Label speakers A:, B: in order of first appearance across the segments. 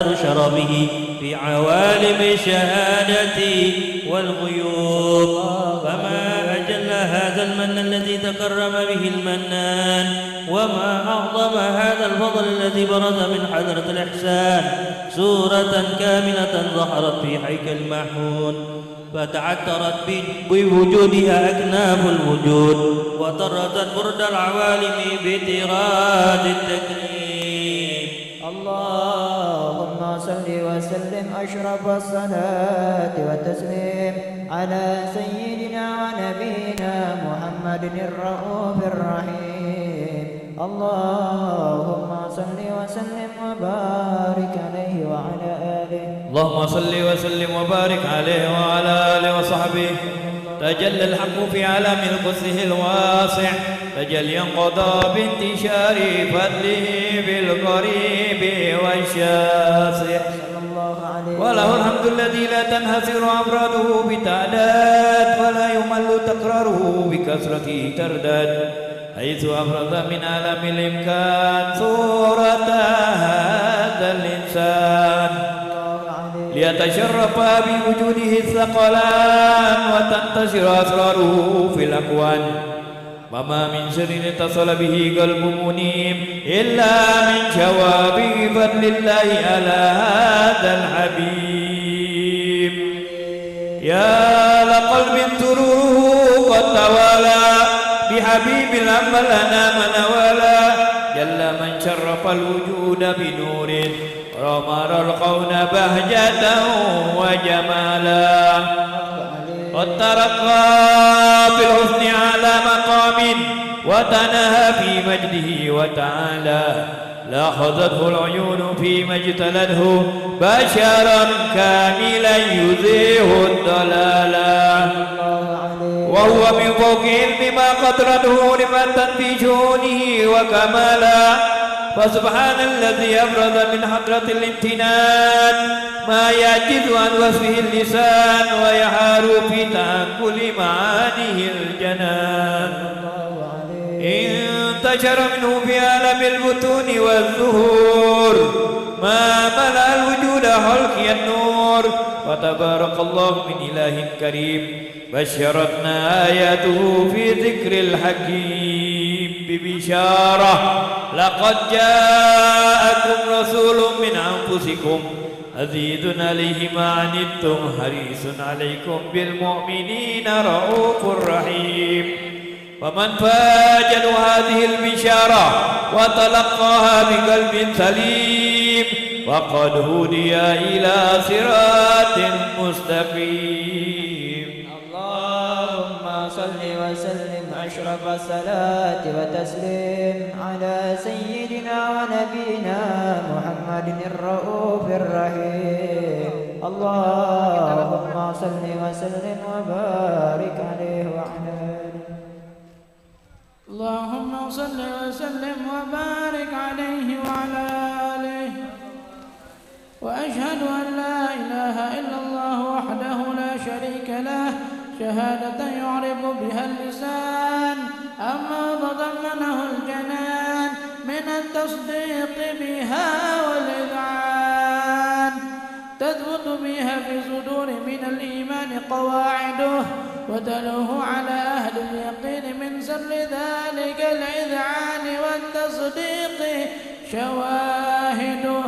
A: شربه في عوالم الشهادة والغيوب. فما أجل هذا المن الذي تكرم به المنان، وما أعظم هذا الفضل الذي برز من حضرة الإحسان سورة كاملة ظهرت في هيكل محمود، فتعترت بوجودها أكناف الوجود، وطرزت برد العوالم بطراد التكريم.
B: اللهم صل وسلم أشرف الصلاة والتسليم على سيدنا ونبينا محمد الرؤوف الرحيم. اللهم صل وسلم وبارك عليه وعلى آله.
C: اللهم صل وسلم وبارك عليه وعلى آله وصحبه. تجلى الحق في عالم قدسه الواسع تجليا قضى بانتشار فضله بالقريب والشاسع، وله الحمد الذي لا تنحصر أفراده بتعداد ولا يمل تكراره بكثرة ترداد، حيث أفرز من عالم الإمكان صورة هذا الإنسان ليتشرف بوجوده الثقلان وتنتشر أسراره في الأكوان. وما من سر اتصل به قلب منيب إلا من شوابه فضل الله على هذا الحبيب. يا لقلب سروره قد توالى بحبيب الأمل أنام نوالا، جل من شرف الوجود بنور ومر القون بهجة وجمالا، قد ترقى بالحسن على مقام وتنهى في مجده وتعالى، لاحظته العيون فيما اجتلته بشرا كاملا يزيه الضلالا، وهو من فوق علم ما قدرته لمن في شؤونه وكمالا. فسبحان الذي أبرز من حضرة الامتنان ما يعجز عن وصفه اللسان ويحار في تأكل معانيه الجنان. انتشر منه في عالم البطون والزهور ما ملأ الوجود حلقي النور، وتبارك الله من إله كريم بشرتنا آياته في ذكر الحكيم ببشارة لقد جاءكم رسول من أنفسكم عزيز عليه ما عنتم حريص عليكم بالمؤمنين رؤوف رحيم. ومن فاجأ هذه البشارة وتلقاها بقلب سليم وقد هدي إلى صراط مستقيم.
B: اللهم صل وسلم أشرف الصلاة والتسليم على سيدنا ونبينا محمد الرؤوف الرحيم. اللهم صل وسلم وبارك عليه وعلى آله.
D: اللهم صل وسلم وبارك عليه وعلى آله. وأشهد أن لا إله إلا الله وحده لا شريك له شهادة يعرف بها اللسان أما تضمنه الجنان من التصديق بها والإذعان، تثبت بها في صدور من الإيمان قواعده، وتلوه على أهل اليقين من سر ذلك الإذعان والتصديق شواهده.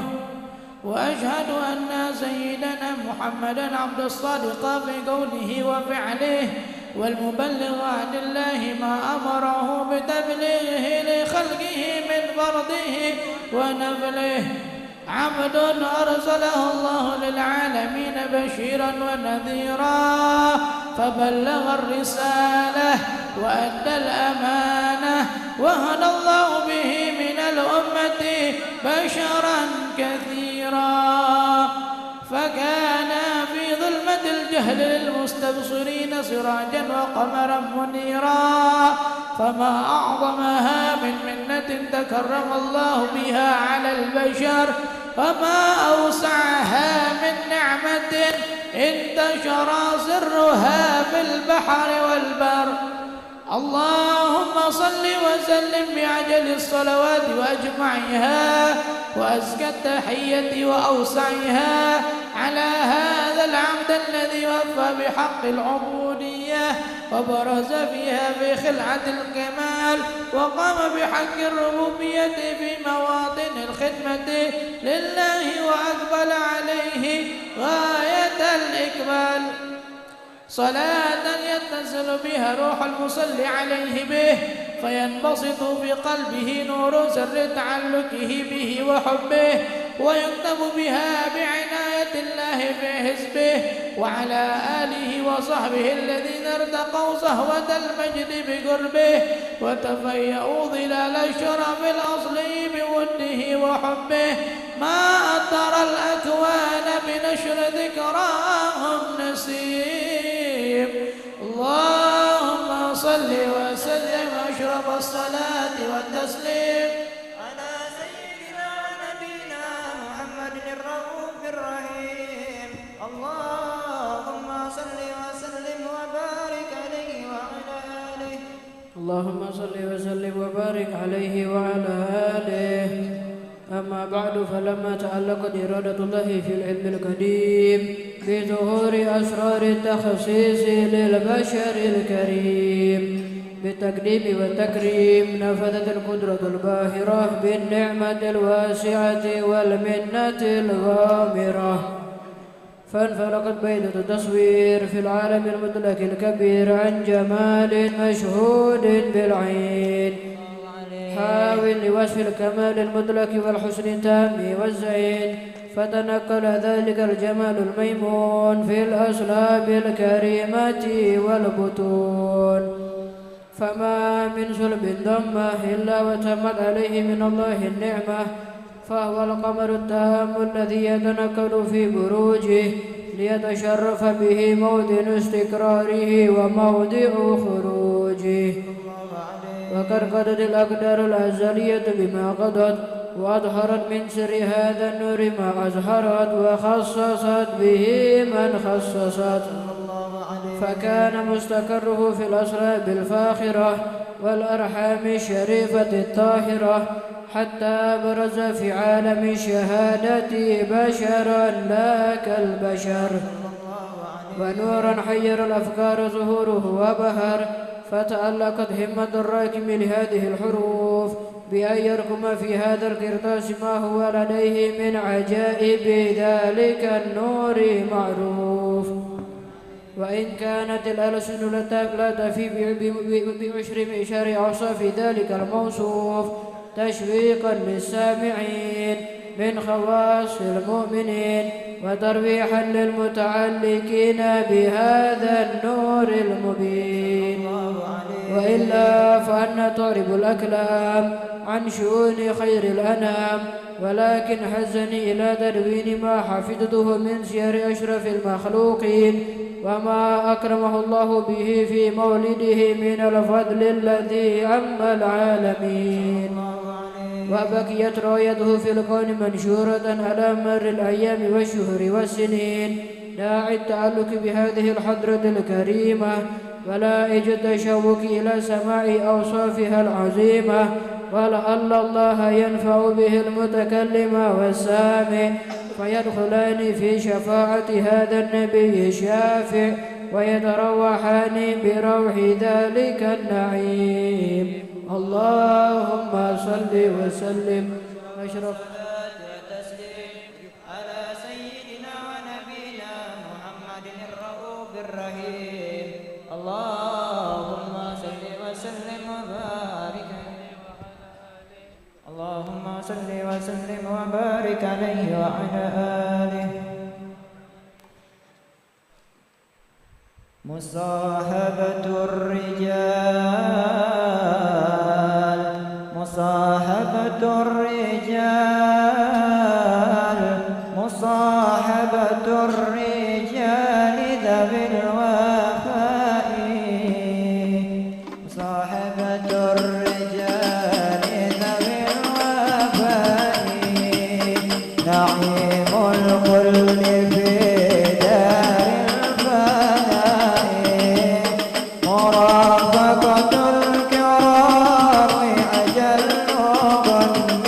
D: وأشهد أن سيدنا محمدًا عبد الصادق في قوله وفعله، والمبلغ عن الله ما أمره بتبليغه لخلقه من فرضه ونفله، عبد أرسله الله للعالمين بشيرا ونذيرا، فبلغ الرسالة وأدى الأمانة، وهدى الله به من الأمة بشرا كثيرا، فكان في ظلمة الجهل للمستبصرين سراجا وقمرا منيرا. فما أعظمها من منة تكرم الله بها على البشر، وما أوسعها من نعمة انتشر سرها في البحر والبر. اللهم صل وسلم بعجل الصلوات وأجمعها وأزكى التحية وأوسعها على هذا العبد الذي وفى بحق العبودية وبرز فيها في خلعة الكمال وقام بحق الربوبية في مواطن الخدمة لله وأقبل عليه غاية الإقبال صلاة يتصل بها روح المصلي عليه به فينبسط في قلبه نور سر تعلقه به وحبه ويكتب بها بعناية الله في حزبه وعلى آله وصحبه الذين ارتقوا صهوة المجد بقربه وتفيأوا ظلال الشرف الأصلي بوده وحبه ما أطر الأكوان بنشر ذكراهم نسيم اللهم صل وسلم أشرف الصلاة والتسليم
B: على سيدنا ونبينا محمد الرؤوف الرحيم اللهم صل وسلم وبارك عليه وعلى آله
D: اللهم صل وسلم وبارك عليه وعلى آله أما بعد فلما تعلقت إرادة الله في العلم القديم بظهور أسرار التخصيص للبشر الكريم بالتقديم والتكريم نفذت القدرة الباهرة بالنعمة الواسعة والمنة الغامرة فانفلقت بيضة التصوير في العالم المطلق الكبير عن جمال مشهود بالعين حاول لوصف الكمال المطلق والحسن التام والزين فتنقل ذلك الجمال الميمون في الأصلاب الكريمة والبطون فما من صلب ضمه إلا وتمت عليه من الله النعمة فهو القمر التام الذي يتنقل في بروجه ليتشرف به موطن استقراره وموضع خروجه وقد قضت الأقدار الأزلية بما قضت وأظهرت من سر هذا النور ما أظهرت وخصصت به من خصصت فكان مستقره في الأسراب الفاخرة والأرحام الشريفة الطاهرة حتى برز في عالم الشهادة بشرا لا كالبشر ونورا حير الأفكار ظهوره وبهر فتألقت همة الراكم لهذه الحروف بأن يركم في هذا القرطاس ما هو لديه من عجائب ذلك النور معروف وإن كانت الألسن لا تفي بعشر معشار أوصاف ذلك الموصوف تشويقا للسامعين من خواص المؤمنين وترويحا للمتعلقين بهذا النور المبين وإلا فأن تعرب الأكلام عن شؤون خير الأنام ولكن حزني إلى تدوين ما حفظته من سير أشرف المخلوقين وما أكرمه الله به في مولده من الفضل الذي عم العالمين وبقيت رايته في الكون منشورة على مر الأيام والشهور والسنين داعي التعلق بهذه الحضرة الكريمة ولا إجد التشوق إلى سماع أوصافها العظيمة ولعل الله ينفع به المتكلم والسامع فيدخلان في شفاعة هذا النبي الشافع ويتروحان بروح ذلك النعيم اللهم صل وسلم أشرف
B: على سيدنا ونبينا محمد الرؤوف الرحيم اللهم صل وسلم وبارك اللهم صل وسلم وبارك عليه وعلى آله مصاحبة الرجال مصاحبة الرجال مصاحبة الرجال ذوي الوفاء مصاحبة الرجال ذوي الوفاء نعيم الخلد في دار الفناء مرافقة الكرام أجل غنم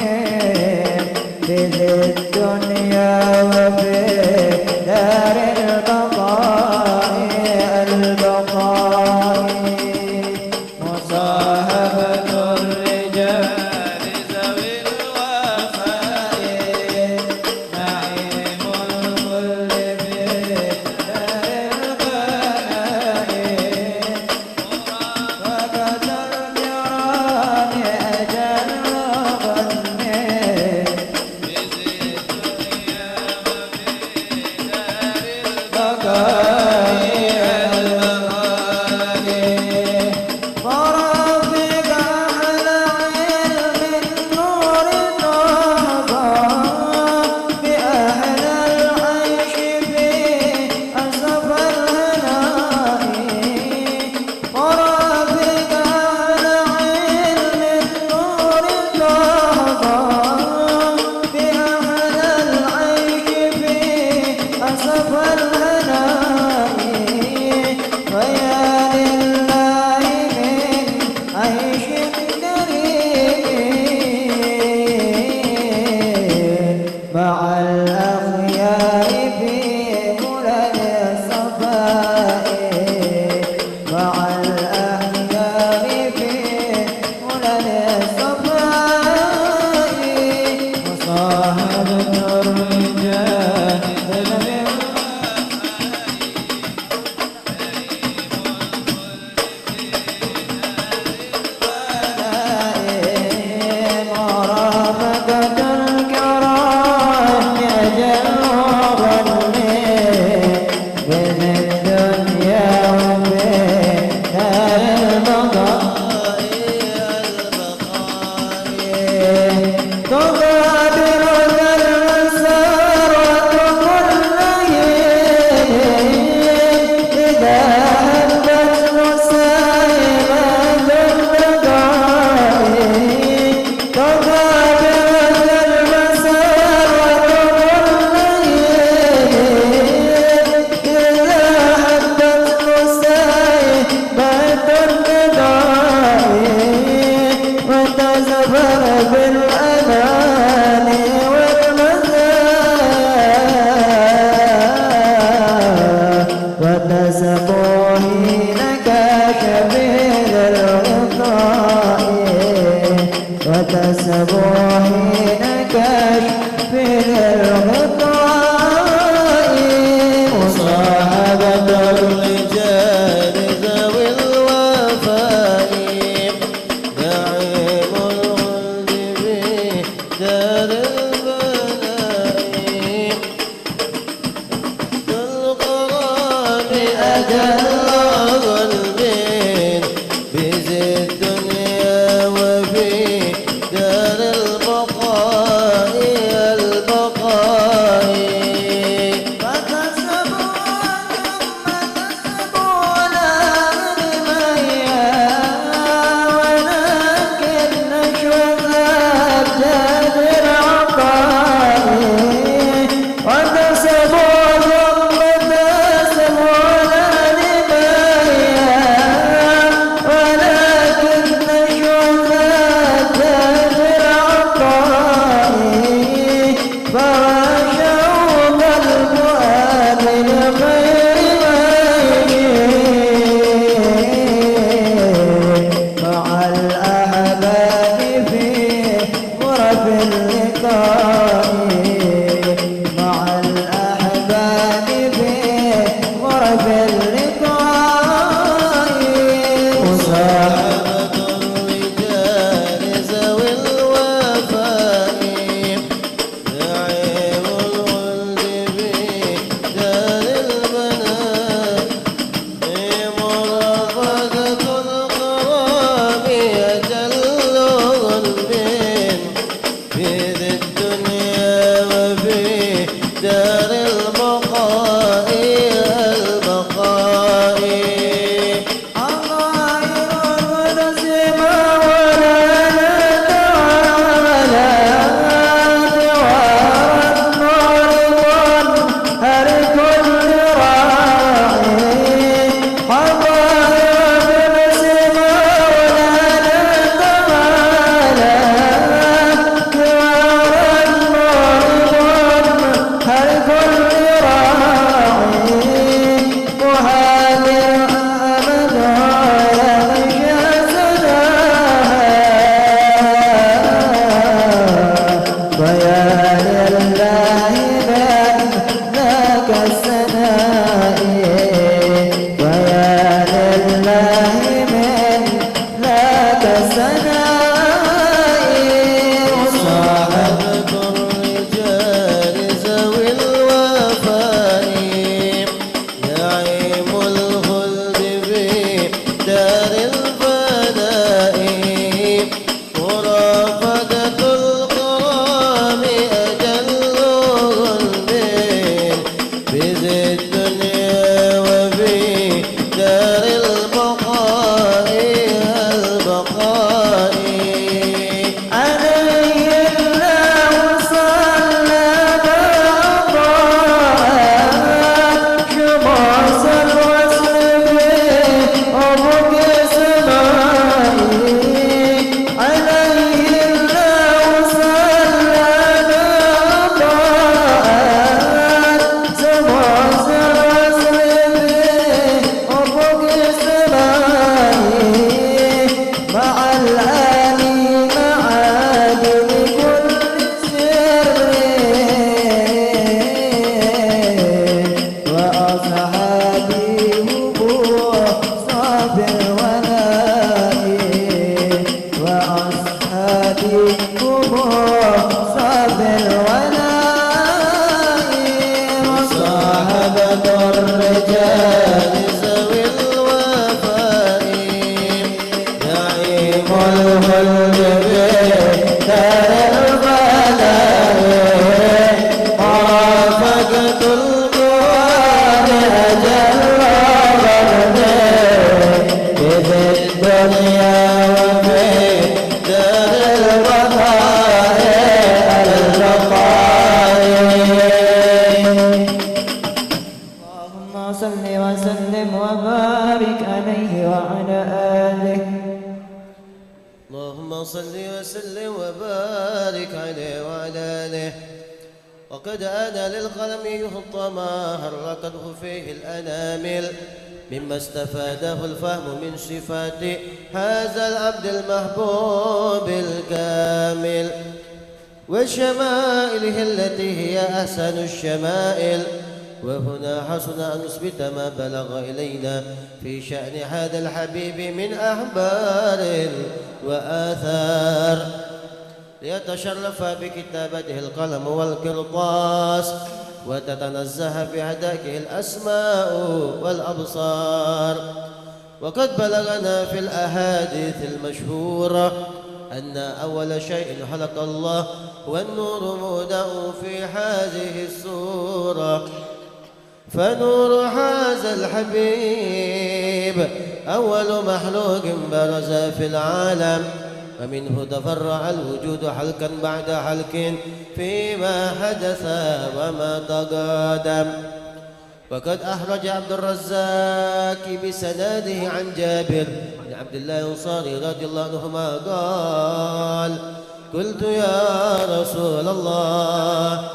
B: الأخيار في ملل الصفاء مع الأخيار في ملل الصفاء مصاحبة الرجال أجل غرضي في الدنيا وفي دار الوفاء اللهم صل وسلم وبارك عليه وعلى آله.
E: اللهم صل وسلم وبارك عليه وعلى آله. وقد آن للقلم يخط ما حركته فيه الأنامل مما استفاده الفهم من صفات هذا العبد المحبوب الكامل وشمائله التي هي أحسن الشمائل. وهنا حسن أن نثبت ما بلغ إلينا في شأن هذا الحبيب من أخبار وآثار ليتشرف بكتابته القلم والقرطاس وتتنزه بهداكه الأسماء والأبصار. وقد بلغنا في الأحاديث المشهورة أن أول شيء خلق الله هو النور مودع في هذه السورة. فنور هذا الحبيب أول مخلوق برز في العالم ومنه تفرع الوجود حلقا بعد حلق فيما حدث وما تقادم. وقد أخرج عبد الرزاق بسناده عن جابر بن عبد الله الأنصاري رضي الله عنهما قال: قلت يا رسول الله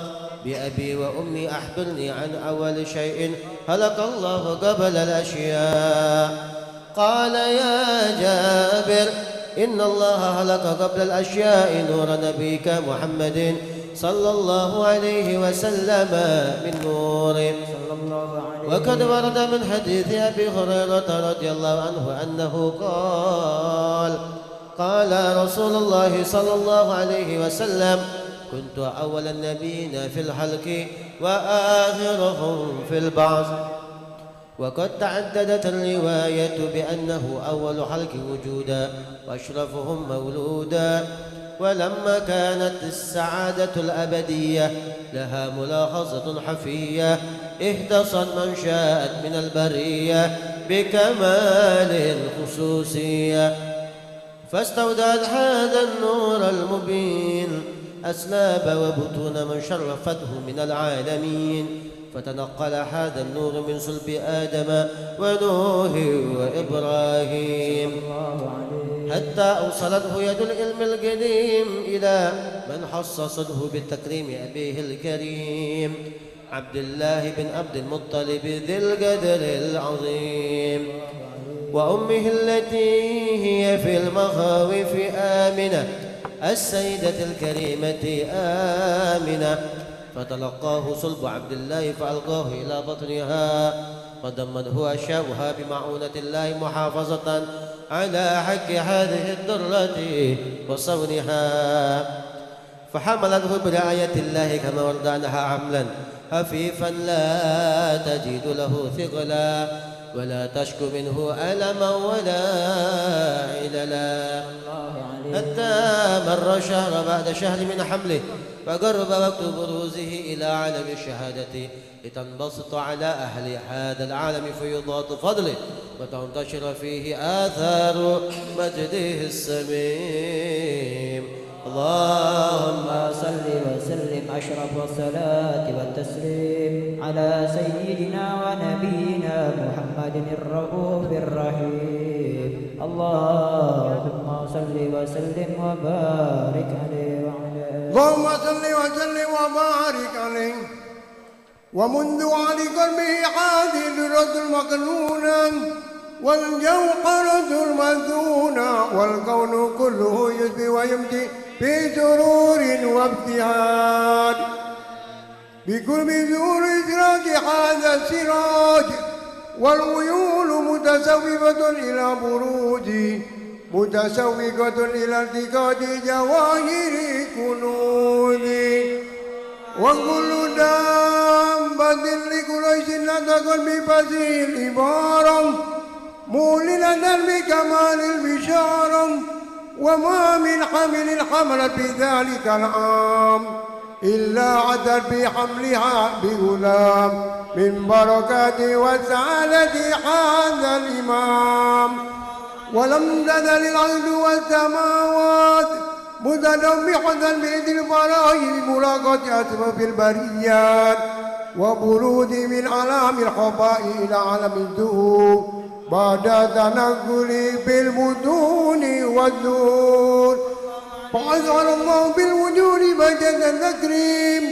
E: بأبي وأمي أخبرني عن أول شيء خلق الله قبل الأشياء. قال: يا جابر إن الله خلق قبل الأشياء نور نبيك محمد صلى الله عليه وسلم من نور. وقد ورد من حديث أبي هريرة رضي الله عنه أنه قال: قال رسول الله صلى الله عليه وسلم: كنت أول النبيين في الخلق وآخرهم في البعث. وقد تعددت الرواية بأنه أول خلق وجودا وأشرفهم مولودا. ولما كانت السعادة الأبدية لها ملاحظة حفية اهتصت من شاءت من البرية بكمال الخصوصية فاستودعت هذا النور المبين أسلاب وبطون من شرفته من العالمين. فتنقل هذا النور من صلب آدم ونوح وإبراهيم حتى أوصلته يد العلم القديم إلى من خصصته بالتكريم أبيه الكريم عبد الله بن عبد المطلب ذي القدر العظيم وأمه التي هي في المخاوف آمنة السيدة الكريمة آمنة. فتلقاه صلب عبد الله فألقاه إلى بطنها فضمته أشياؤها بمعونة الله محافظة على حق هذه الدرة وصونها. فحملته برعاية الله كما وردانها حملا خفيفا لا تجد له ثقلا ولا تشكو منه ألما ولا عللا حتى مر شهر بعد شهر من حمله فقرب وقت بروزه إلى عالم الشهادة لتنبسط على أهل هذا العالم فيضاد فضله وتنتشر فيه آثار مجده السميم. اللهم
B: صل وسلم أشرف الصلاة والتسليم على سيدنا ونبينا محمد الرؤوف الرحيم. اللهم صل وسلم وبارك عليه وعلى آله.
F: اللهم صل وسلم وبارك عليه. ومنذ على قلبه هذه الدرة المكنونة والجوهرة المذونة والكون كله يسبي ويمشي في سرور وابتهاج بقرب زور إدراك هذا السراج والغيول متسوقة إلى بروجي متسوقة إلى ارتقاد جواهر كنوزي وكل دابة لقريش نطقت بفصيح العبارة مولنة بكمال البشارة وما من حمل حملت في ذلك العام إلا عدل بحملها بغلام من بركات وسعادة هذا الإمام. ولم تزل الأرض والسماوات متنبحة بإذن الفرائض بملاقاة أسباب البريات وبرود من علام الخفاء إلى علم الظهور بعد تنقل بالمتون والدور. فأظهر الله بالوجود بجد التكريم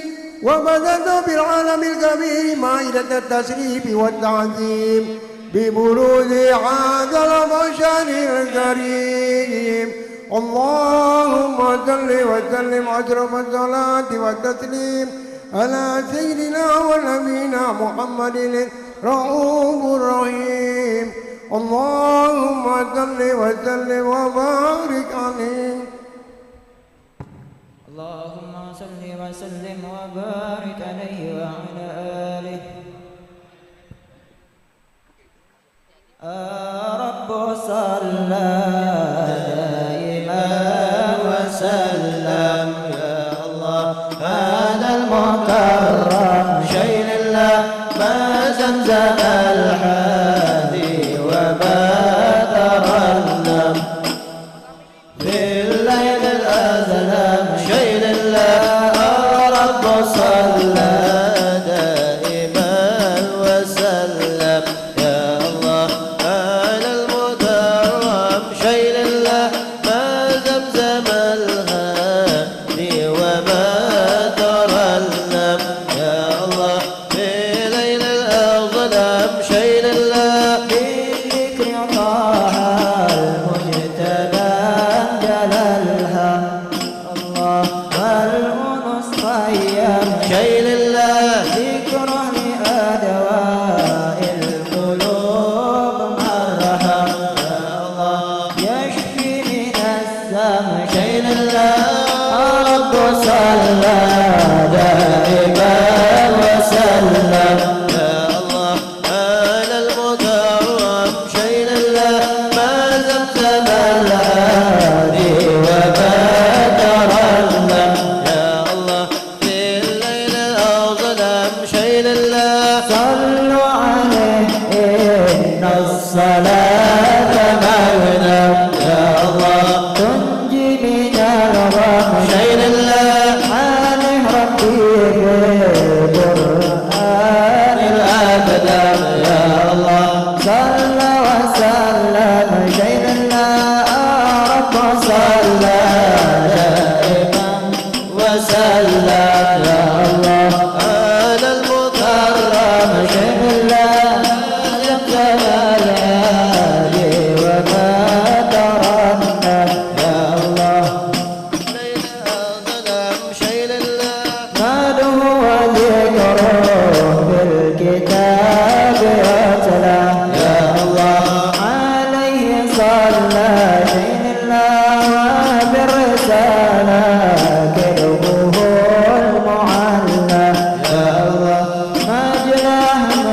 F: وبدأ بالعالم الكبير مائدة التشريف والتعظيم ببروز هذا البشر الكريم. اللهم صل وسلم أشرف الصلاة والتسليم على سيدنا ونبينا محمد الرؤوف الرحيم. اللهم صل وسلم وبارك عليه.
B: اللهم صل وسلم وبارك عليه وعلى آله. رب صلى دائما وسلم يا الله على المكرم شيء الله ما زمزم الحادي وما ترنم في الليل الأظلم شيء الله. رب صلى دائما وسلم يا الله على المكرم شيء الله ما زمزم الهادي وما ترنم يا الله في ليل الأظلم شيء الله. بذكر طه المجتبى جلالها الله والأنس طيب شيء الله. ذكره لأدواء القلوب مرهم يا الله يشفي من السم شيء الله. رب صلى دائما وسلم يا الله على المكرم شيء الله ما زمزم الهادي وما ترنم يا الله في الليل الأظلم شيء الله. صلوا عليه إن الصلاة مغنم يا الله تنجي من الغم شيء الله. حاله ربي بالقرآن الأقدم يا الله صلى وسلم شيء الله. رب صلى دائما وسلم يا الله على المكرم شيء الله زمزم الهادي وما ترنم يا الله ليل الظلام شيء الله. ماله وذكره بالكتاب يتلى يا الله عليه صلى شيء الله وبالرسالة كلبه المعلى يا الله مجلاه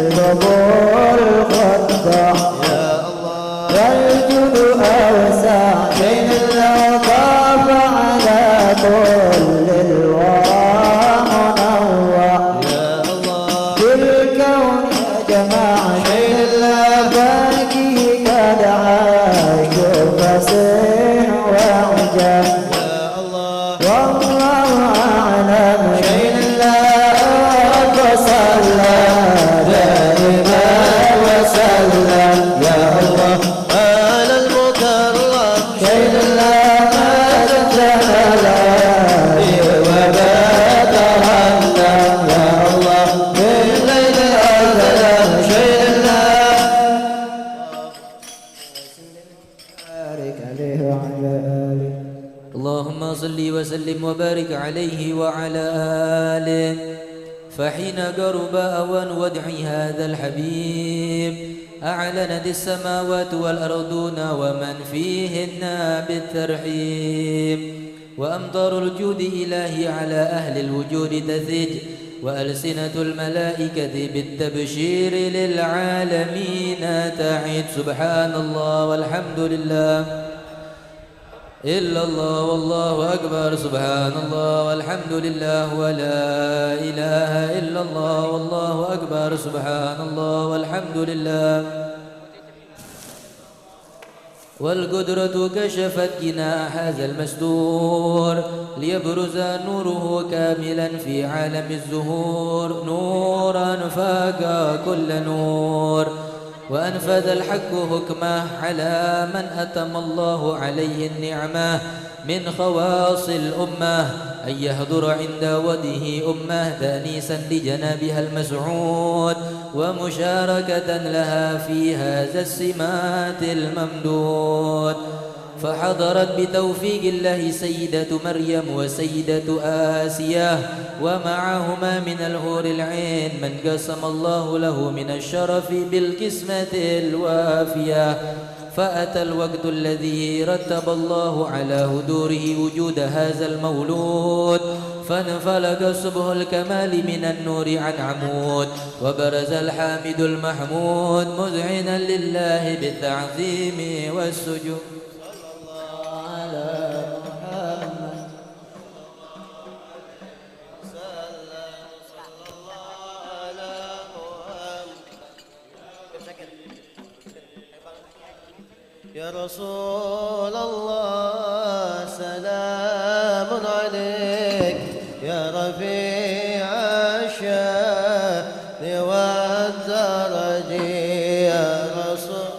B: القبور الخضع والجود أوسع بين الأطاف على كل الورى منوع بالكون يا جماعة شيء الأباكي قد عاش فصيح وعجب والله أعلم شيء الله وصلى دائما وسلم يا الله
E: على المكرم
B: شيء الله ما تجهل وبات رنم يا الله بالليل أذن شيء الله بارك عليه وعلى آله
A: اللهم صل وسلم وبارك عليه وعلى آله. فحين قرب أوان ودع هذا الحبيب أعلنت السماوات والأرضون ومن فيهن بالترحيب، وأمطار الجود إلهي على أهل الوجود تثج، وألسنة الملائكة بالتبشير للعالمين تعد. سبحان الله والحمد لله إلا الله والله أكبر. سبحان الله والحمد لله ولا إله إلا الله والله أكبر. سبحان الله والحمد لله. والقدرة كشفت جناح هذا المستور ليبرز نوره كاملا في عالم الزهور، نورا فاق كل نور، وأنفذ الحق حكمه على من أتم الله عليه النعمة من خواص الأمة، أن يحضر عند وده أمه تأنيسا لجنابها المسعود ومشاركة لها في هذا السمات الممدود. فحضرت بتوفيق الله سيدة مريم وسيدة آسيا، ومعهما من الحور العين من قسم الله له من الشرف بالقسمة الوافية. فأتى الوقت الذي رتب الله على هدوره وجود هذا المولود، فانفلق صبح الكمال من النور عن عمود، وبرز الحامد المحمود مذعنا لله بالتعظيم والسجود.
E: يا رسول الله سلام عليك يا رفيع الشان والدرج يا رسول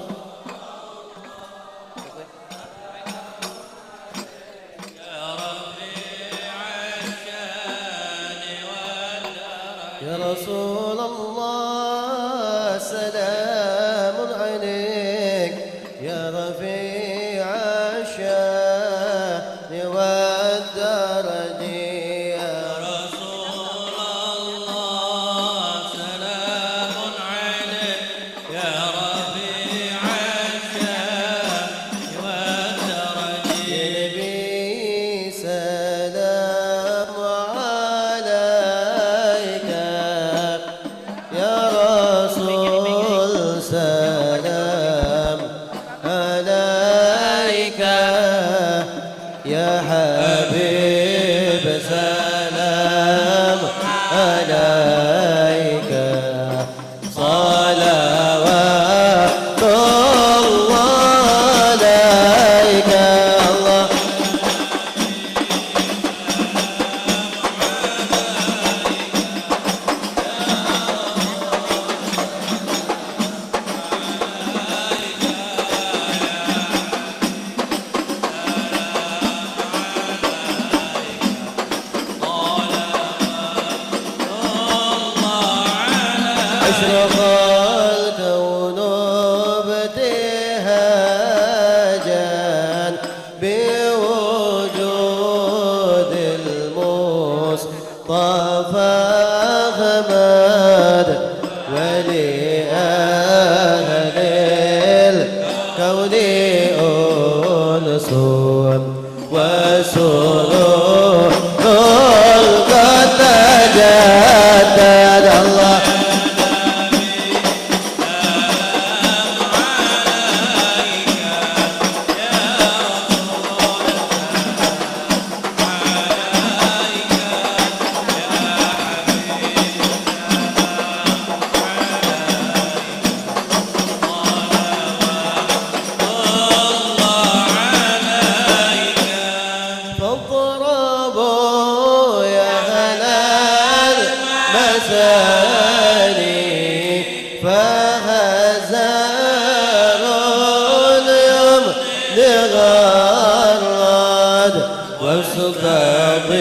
E: يا رسول الله سلام عليك يا رفيع الشان والدرج يا رسول هزار اليوم لغرد واستضيء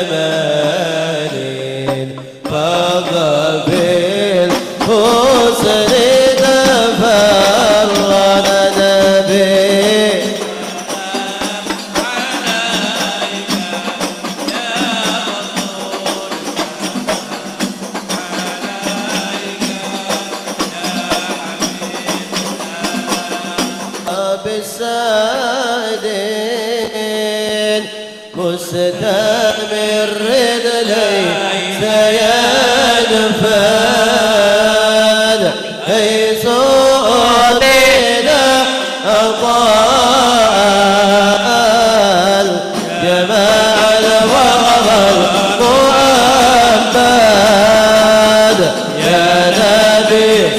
E: بجمال فضى بالحسن تفرد نبي بالسادين مستمر ليس ينفد حيث أبينا أضاء الجمال وغضب محمد يا نبي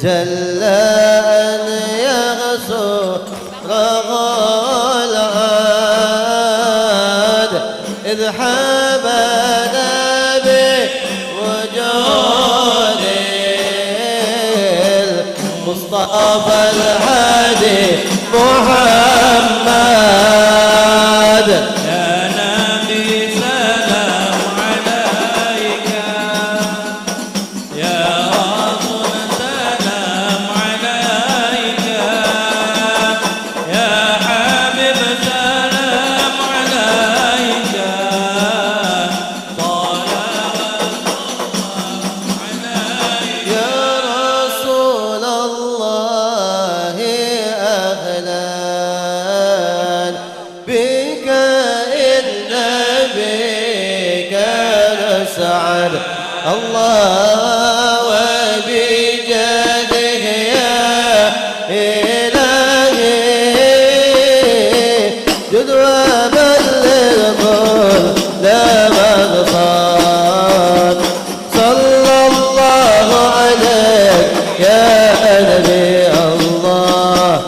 E: جل أن يغسو رغال عاد إذ حبنا بوجود المصطفى الهادي محمد يا نبي سلام عليك يا سعد الله وبجاده يا إلهي جد وبلغ كل مقصد صلى الله عليك يا نبي الله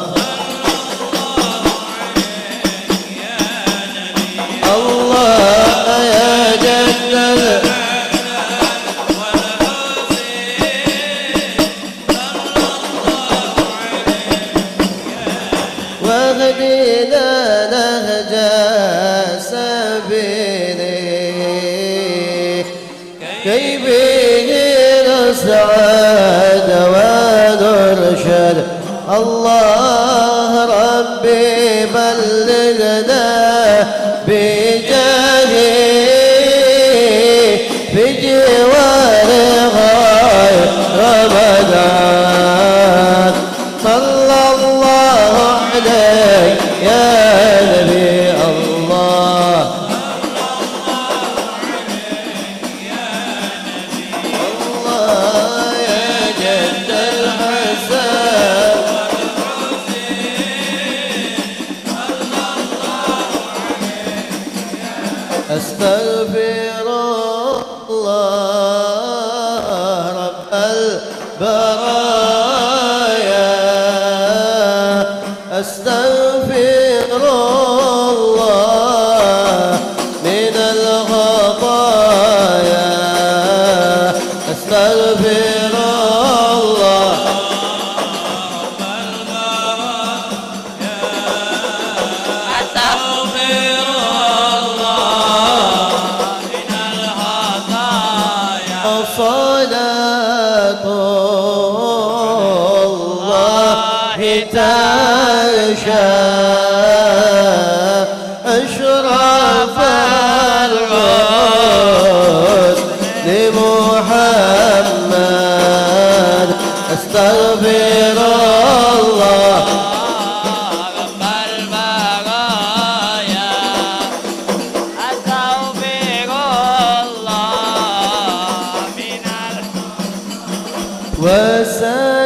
E: الله يا جنة واهدنا نهج سبيله كي به نسعد ونرشد الله ربي بلغنا بجاهه بجوار غير رمضان صلى الله عليك يا نبي الله الله يا جد الحسن أستغفر الله رب البرايا أستغفر الله من الخطايا أستغفر الله صلاة الله تشاء أشرف العود لمحمد أستغفر الله
G: رب البرايا أستغفر الله من
E: وسلام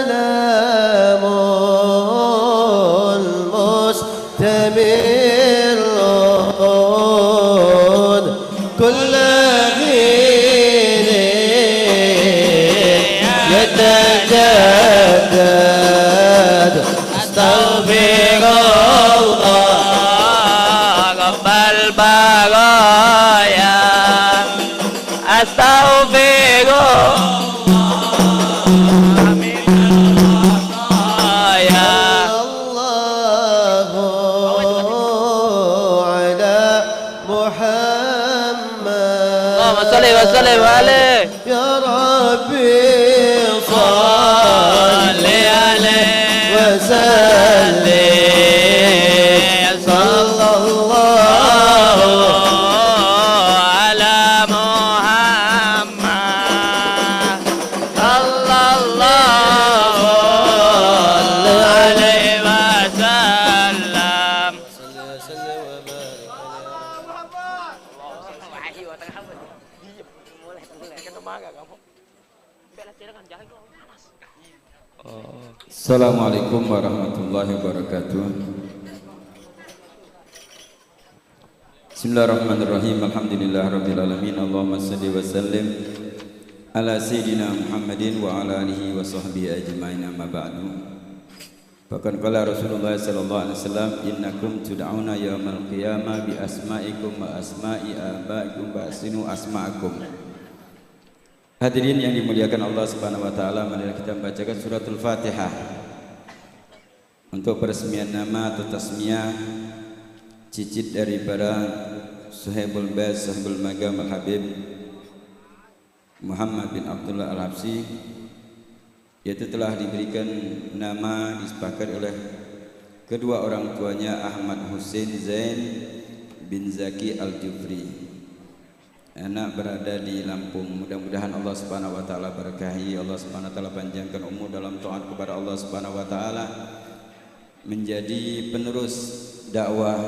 E: تجدد أستغفر الله
G: رب البرايا أستغفر الله من الخطايا
E: الله على محمد
G: اللهم صل وسلم عليه
E: يا ربي صل
G: عليه
E: وسلم صلى الله
G: على محمد صلى الله عليه وسلم
H: Assalamualaikum warahmatullahi wabarakatuh. Bismillahirrahmanirrahim. Alhamdulillahirabbil alamin. Allahumma shalli wa sallim ala sayyidina Muhammadin wa ala alihi wa sahbihi ajmain, amma ba'du. Bahkan qala Rasulullah sallallahu alaihi wasallam, innakum tud'auna yaumal qiyamah bi asma'ikum wa asma'i abaikum wa asinu asma'akum. Hadirin yang dimuliakan Allah Subhanahu wa taala, mari kita membacakan suratul Fatihah untuk peresmian nama atau tasmiyah cicit daripada Suhaibul Bas Sahibul Magam Al-Habib Muhammad bin Abdullah Al-Habsyi, yaitu telah diberikan nama disepakati oleh kedua orang tuanya Ahmad Hussein Zain bin Zaki Al-Jufri. Anak berada di Lampung. Mudah-mudahan Allah Subhanahu wa taala berkahi, Allah Subhanahu wa taala panjangkan umur dalam taat kepada Allah Subhanahu wa taala, menjadi penerus dakwah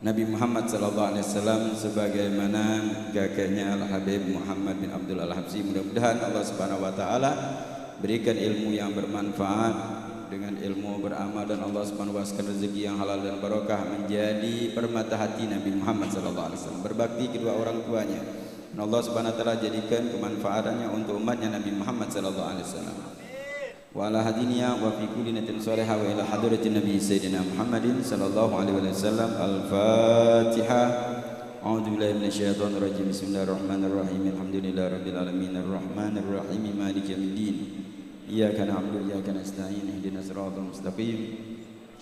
H: Nabi Muhammad sallallahu alaihi wasallam sebagaimana kakeknya Al-Habib Muhammad bin Abdul Al-Habsyi. Mudah-mudahan Allah Subhanahu wa taala berikan ilmu yang bermanfaat, dengan ilmu beramal, dan Allah Subhanahu wa taala rezeki yang halal dan barokah, menjadi permata hati Nabi Muhammad sallallahu alaihi wasallam, berbakti kedua orang tuanya, dan Allah Subhanahu wa taala jadikan kemanfaatannya untuk umatnya Nabi Muhammad sallallahu alaihi wasallam. Wa ala hadiniya wa fi kulli niyatin salihah wa ila hadratin Nabi Sayyidina Muhammadin sallallahu alaihi wasallam. Al-Fatihah. A'udzu billahi minasyaitonir rajim. Bismillahirrahmanirrahim. Alhamdulillahirabbil alamin arrahmanir rahim maliki yaumiddin. Iyyaka na'budu wa iyyaka nasta'in. Ihdinas siratal mustaqim.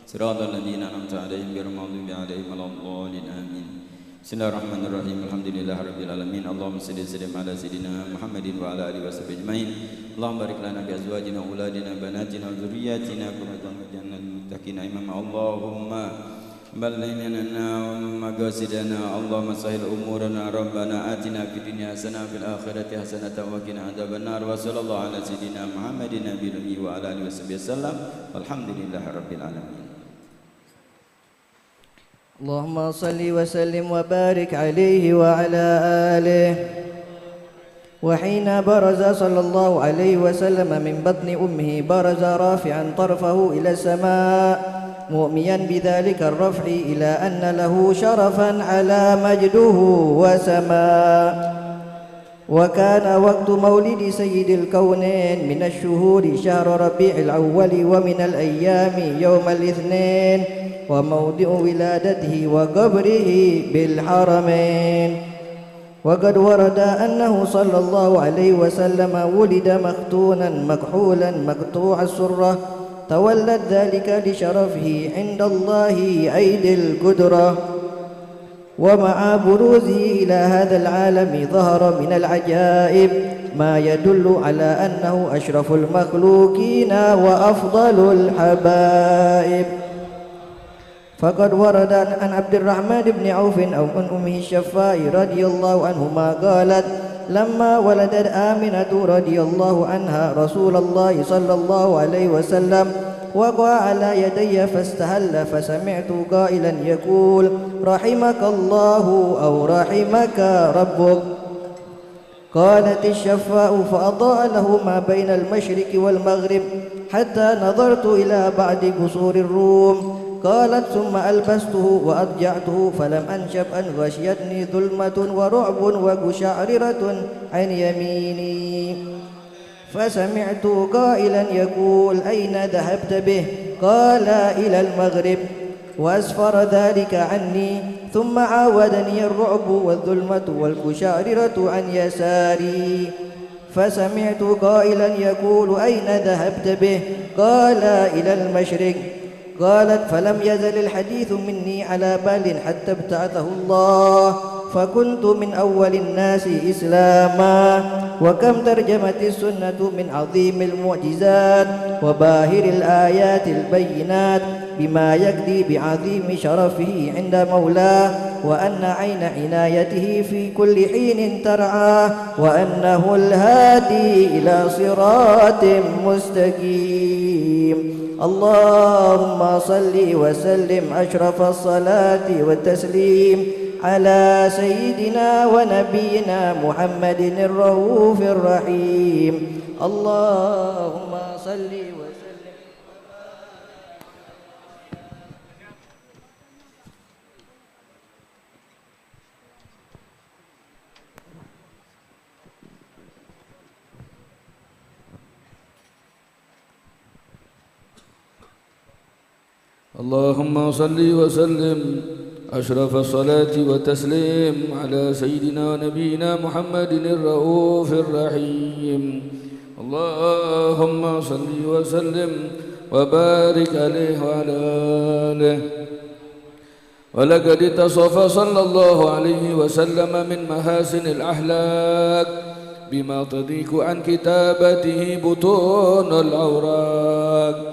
H: Siratal ladzina an'amta 'alaihim ghairil maghdubi 'alaihim waladdallin. Amin. Bismillahirrahmanirrahim. Alhamdulillahirabbil alamin. Allahumma shalli wa sallim ala sayidina Muhammadin wa ala alihi washabbihi ajmain. Allahumma barik lana bi azwajina wa auladina banatina wa dzurriyyatina qurrata a'yunin lil muttaqin imama. Allahumma بلغنا مقاصدنا اللهم سهل أمورنا ربنا آتنا في الدنيا حسنة وفي الآخرة حسنة وقنا عذاب النار وصلى الله على سيدنا محمد النبي الأمي وعلى آله وصحبه وسلم والحمد لله رب العالمين.
B: اللهم صل وسلم وبارك عليه وعلى آله. وحين برز صلى الله عليه وسلم من بطن أمه برز رافعا طرفه إلى السماء مؤميا بذلك الرفع إلى أن له شرفا على مجده وسماء. وكان وقت مولد سيد الكونين من الشهور شهر ربيع الأول ومن الأيام يوم الاثنين وموضع ولادته وقبره بالحرمين. وقد ورد أنه صلى الله عليه وسلم ولد مختونا مكحولا مقطوع السرة تولد ذلك لشرفه عند الله أيدي القدرة. ومع بروزه إلى هذا العالم ظهر من العجائب ما يدل على أنه أشرف المخلوقين وأفضل الحبائب. فقد ورد عن عبد الرحمن بن عوف أو عن أمه الشفاء رضي الله عنهما قالت لما ولدت آمنة رضي الله عنها رسول الله صلى الله عليه وسلم وقع على يدي فاستهل فسمعت قائلا يقول رحمك الله أو رحمك ربك. قالت الشفاء فأضاء له ما بين المشرق والمغرب حتى نظرت إلى بعض قصور الروم. قالت ثم ألبسته وأضجعته فلم أنشب أن غشيتني ظلمة ورعب وقشعررة عن يميني. فسمعت قائلا يقول أين ذهبت به؟ قال إلى المغرب، وأسفر ذلك عني، ثم عاودني الرعب والظلمة والقشعررة عن يساري، فسمعت قائلا يقول أين ذهبت به؟ قال إلى المشرق. قالت فلم يزل الحديث مني على بال حتى ابتعثه الله، فكنت من أول الناس إسلاما. وكم ترجمت السنة من عظيم المعجزات وباهر الآيات البينات بما يكفي بعظيم شرفه عند مولاه، وأن عين عنايته في كل حين ترعاه، وأنه الهادي إلى صراط مستقيم. اللهم صل وسلم أشرف الصلاة والتسليم على سيدنا ونبينا محمد الرؤوف الرحيم. اللهم صل وسلم.
I: اللهم صل وسلم أشرف الصلاة والتسليم على سيدنا ونبينا محمد الرؤوف الرحيم. اللهم صل وسلم وبارك عليه وعلى آله. ولقد اتصف صلى الله عليه وسلم من محاسن الأخلاق بما تضيق عن كتابته بطون الأوراق.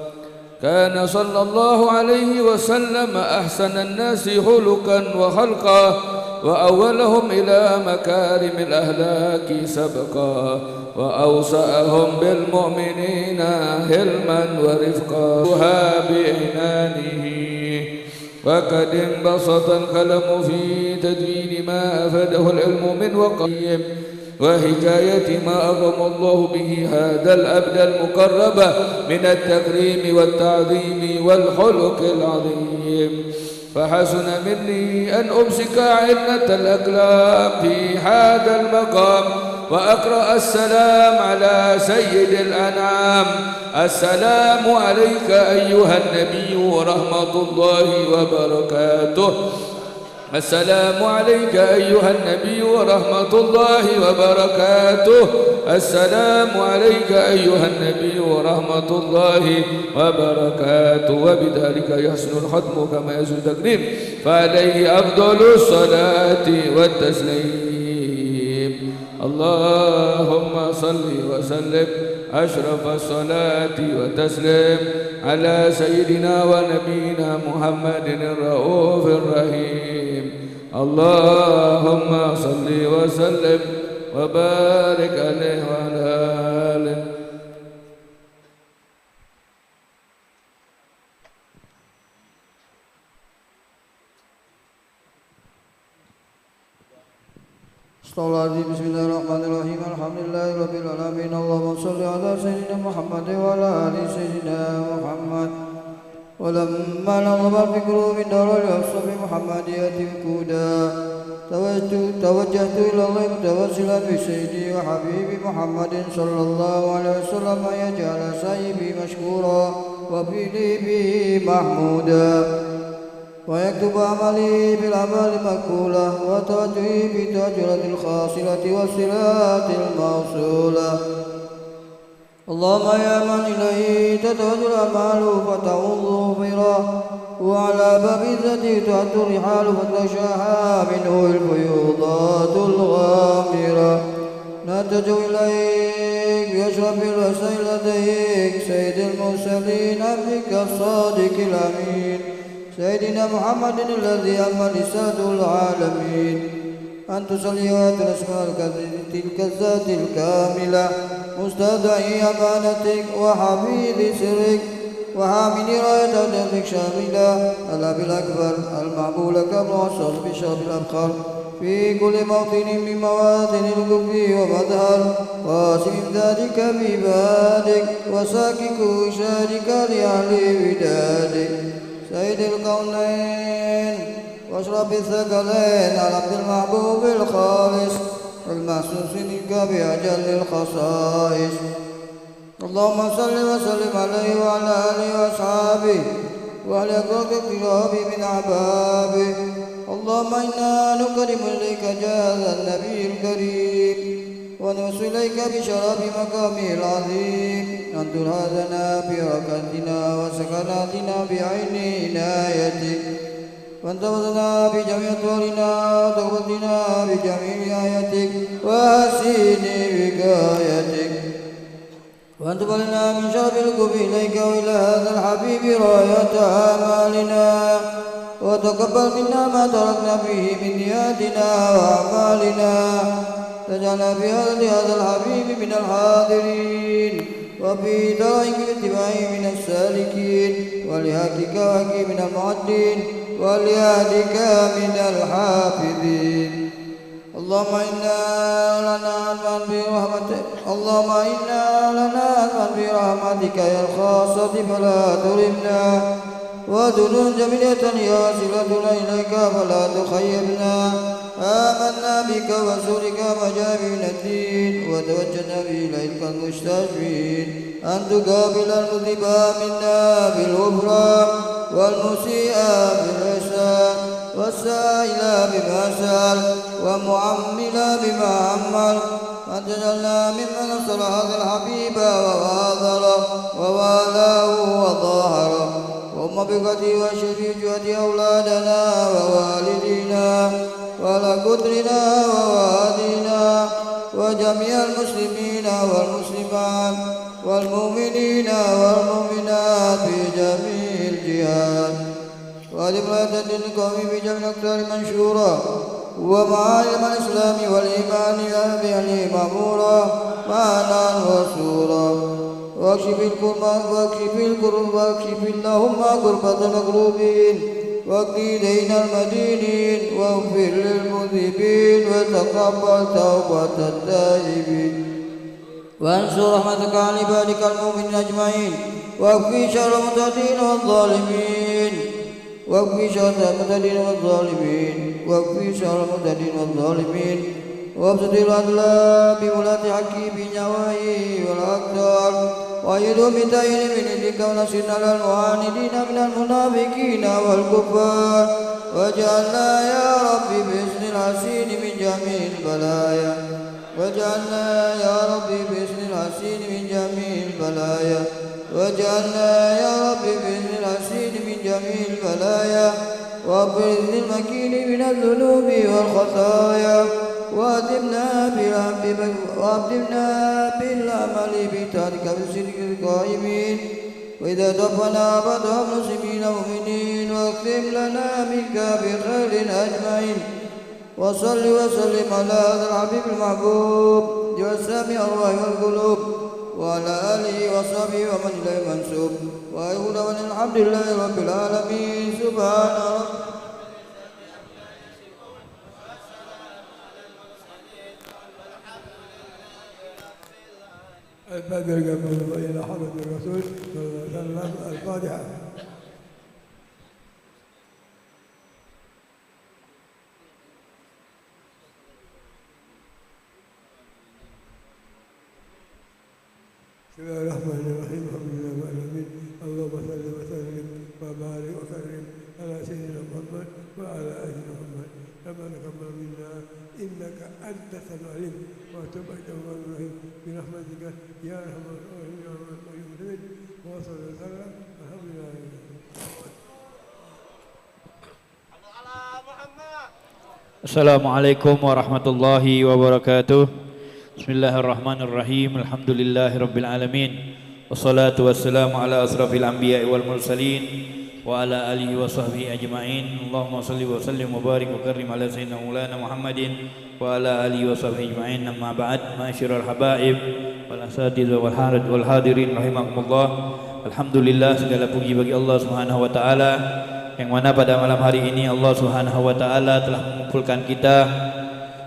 I: كان صلى الله عليه وسلم أحسن الناس خلقا وخلقا، وأولهم إلى مكارم الأخلاق سبقا، وأوسعهم بالمؤمنين حلما ورفقا بعنانه. وقد انبسط القلم في تدوين ما أفاده العلم من وقيم وحكاية ما أغم الله به هذا الأبد المقرب من التكريم والتعظيم والخلق العظيم. فحسن مني أن أمسك عنة الأقلام في هذا المقام وأقرأ السلام على سيد الأنعام. السلام عليك أيها النبي ورحمة الله وبركاته. السلام عليك أيها النبي ورحمة الله وبركاته. السلام عليك أيها النبي ورحمة الله وبركاته. وبذلك يحسن الختم كما يحسن التكريم، فعليه أفضل الصلاة والتسليم. اللهم صل وسلم أشرف الصلاة والتسليم على سيدنا ونبينا محمد الرؤوف الرحيم. اللهم صل وسلم وبارك عليه وعلى آله.
J: بسم الله الرحمن الرحيم. الحمد لله رب العالمين. اللهم صل على سيدنا محمد وعلى آل سيدنا محمد. ولما نظم الفكر من دار الحفص بمحمدية الكودا، توجهت إلى الله متوسلا بسيدي وحبيبي محمد صلى الله عليه وسلم أن يجعل سعيي مشكورا وفيدي به محمودا، ويكتب عملي بالأعمال مقبولة، وتوجهي بتوجهة الخاصلة والصلات الموصولة. اللهم يا من إليه تتوجه الأعمال فتعوض ظهرا، وعلى باب ذاته تعد الرحال فتشاها منه الفيوضات الغامرة. نتجه إليك بأشرف الوسائل لديك سيد المرسلين بك الصادق الأمين سيدنا محمد الذي أما رسالة العالمين، أن تصلي وتسمع تلك الذات الكاملة مستودعي أمانتك وحفيظ سرك وحامل راية دمك شاملة الأب الأكبر المعبول كمعصر بشرف الأبخر في كل موطن من مواطن الكفر ومظهر، قاسم ذلك بعبادك وساكك شارك لأهل ودادك سيد الكونين واشرف الثقلين على عبد المحبوب الخالص المحسوس منك بأجل الخصائص. اللهم صل وسلم عليه وعلى آله وأصحابه وعلى اقتراب من أحبابه. اللهم إنا نكرم إليك جاه النبي الكريم ونوصل إليك بشرف مقامه العظيم أن ترهدنا بركاتنا وسكناتنا بعين عنايتك وانتظرنا بجميع طولنا وتقبلنا بجميع آياتك وحسين وقايتك وأن تبلنا من شرف القرب إليك وإلى هذا الحبيب راية آمالنا وتقبل منا ما تركنا فيه من نياتنا وأعمالنا تجعلنا في هذا الحبيب من الحاضرين وفي درعك باتباعه من السالكين ولهاكك وهكي من المعدين وليهدك من الحافظين. اللهم إنا لنا أنفا برحمتك برحمتك يا الخاصة فلا ترمنا ودنون جميلة يا وسيلتنا إليك فلا تخيبنا. آمنا بك ورسولك وجابنا الدين وتوجهنا به إليك المستشفين أن تقابل المذنب منا بالغفران والمسيء بالإحسان والسائل بما سأل ومعمل بما عمل أن تجعلنا ممن نصر هذا الحبيب وواظره ووالاه وظاهره وأم بقتي وشفيعة أولادنا ووالدينا ولقدرنا ووالدينا وجميع المسلمين والمسلمات والمؤمنين والمؤمنات في جميع الجهات ولمرأة القوم في جميع الأقطار منشورا ومعالم الإسلام والإيمان بأهله مأمورا معنا وسورا واكشف اللهم كربة المكروبين واقضي دين المدينين واغفر للمذنبين وتقبل توبة التائبين وانصر رحمتك على عبادك المؤمنين أجمعين واكفي شر المعتدين والظالمين وابسط العدل بولاة حكي بنواهي والأقدار وأيدوا بتأييد من إليك ونصرنا على المعاندين من المنافقين والكفار واجعلنا يا ربي بإذن الحسين من جميع البلايا واجعلنا يا ربي بإذن الحسين من جميع البلايا واجعلنا يا ربي بإذن الحسين من جميع البلايا وبإذن المكين من الذنوب والخطايا وأدمنا بالعمل بطاعتك بصدق القائمين وإذا توفنا أبدا مسلمين مؤمنين واختم لنا منك بخير أجمعين وصل وسلم على هذا الحبيب المحبوب والسامع الروح والقلوب وعلى آله وصحبه ومن إليه منسوب ويقول الحمد لله رب العالمين سبحان ربك
F: البدر قبل إلى حضرة الرسول صلى الله عليه وسلم الفاتحة. بسم الله الرحمن الرحيم الحمد لله رب العالمين اللهم صل وسلم وبارك وكرم على سيدنا محمد وعلى آل محمد كما تقبل منا إنك أنت السميع العليم وتب التواب الرحيم برحمتك يا أرحم الراحمين يا رب العالمين وصلى الله وسلم الحمد لله.
C: Assalamualaikum warahmatullahi wabarakatuh. Bismillahirrahmanirrahim. Alhamdulillahirabbil alamin. Wassalatu wassalamu ala asrafil anbiya'i wal mursalin wa ala alihi wa sahbihi ajma'in. Allahumma shalli wa sallim wa barik wa karrim ala sayyidina Maulana Muhammadin wa ala alihi wa sahbihi ajma'in. Amma ba'd, ma'asyiral habaib wal asatidzah wal hadirin rahimakumullah. Alhamdulillah, segala puji bagi Allah Subhanahu wa taala yang mana pada malam hari ini Allah Subhanahu wa taala telah mengumpulkan kita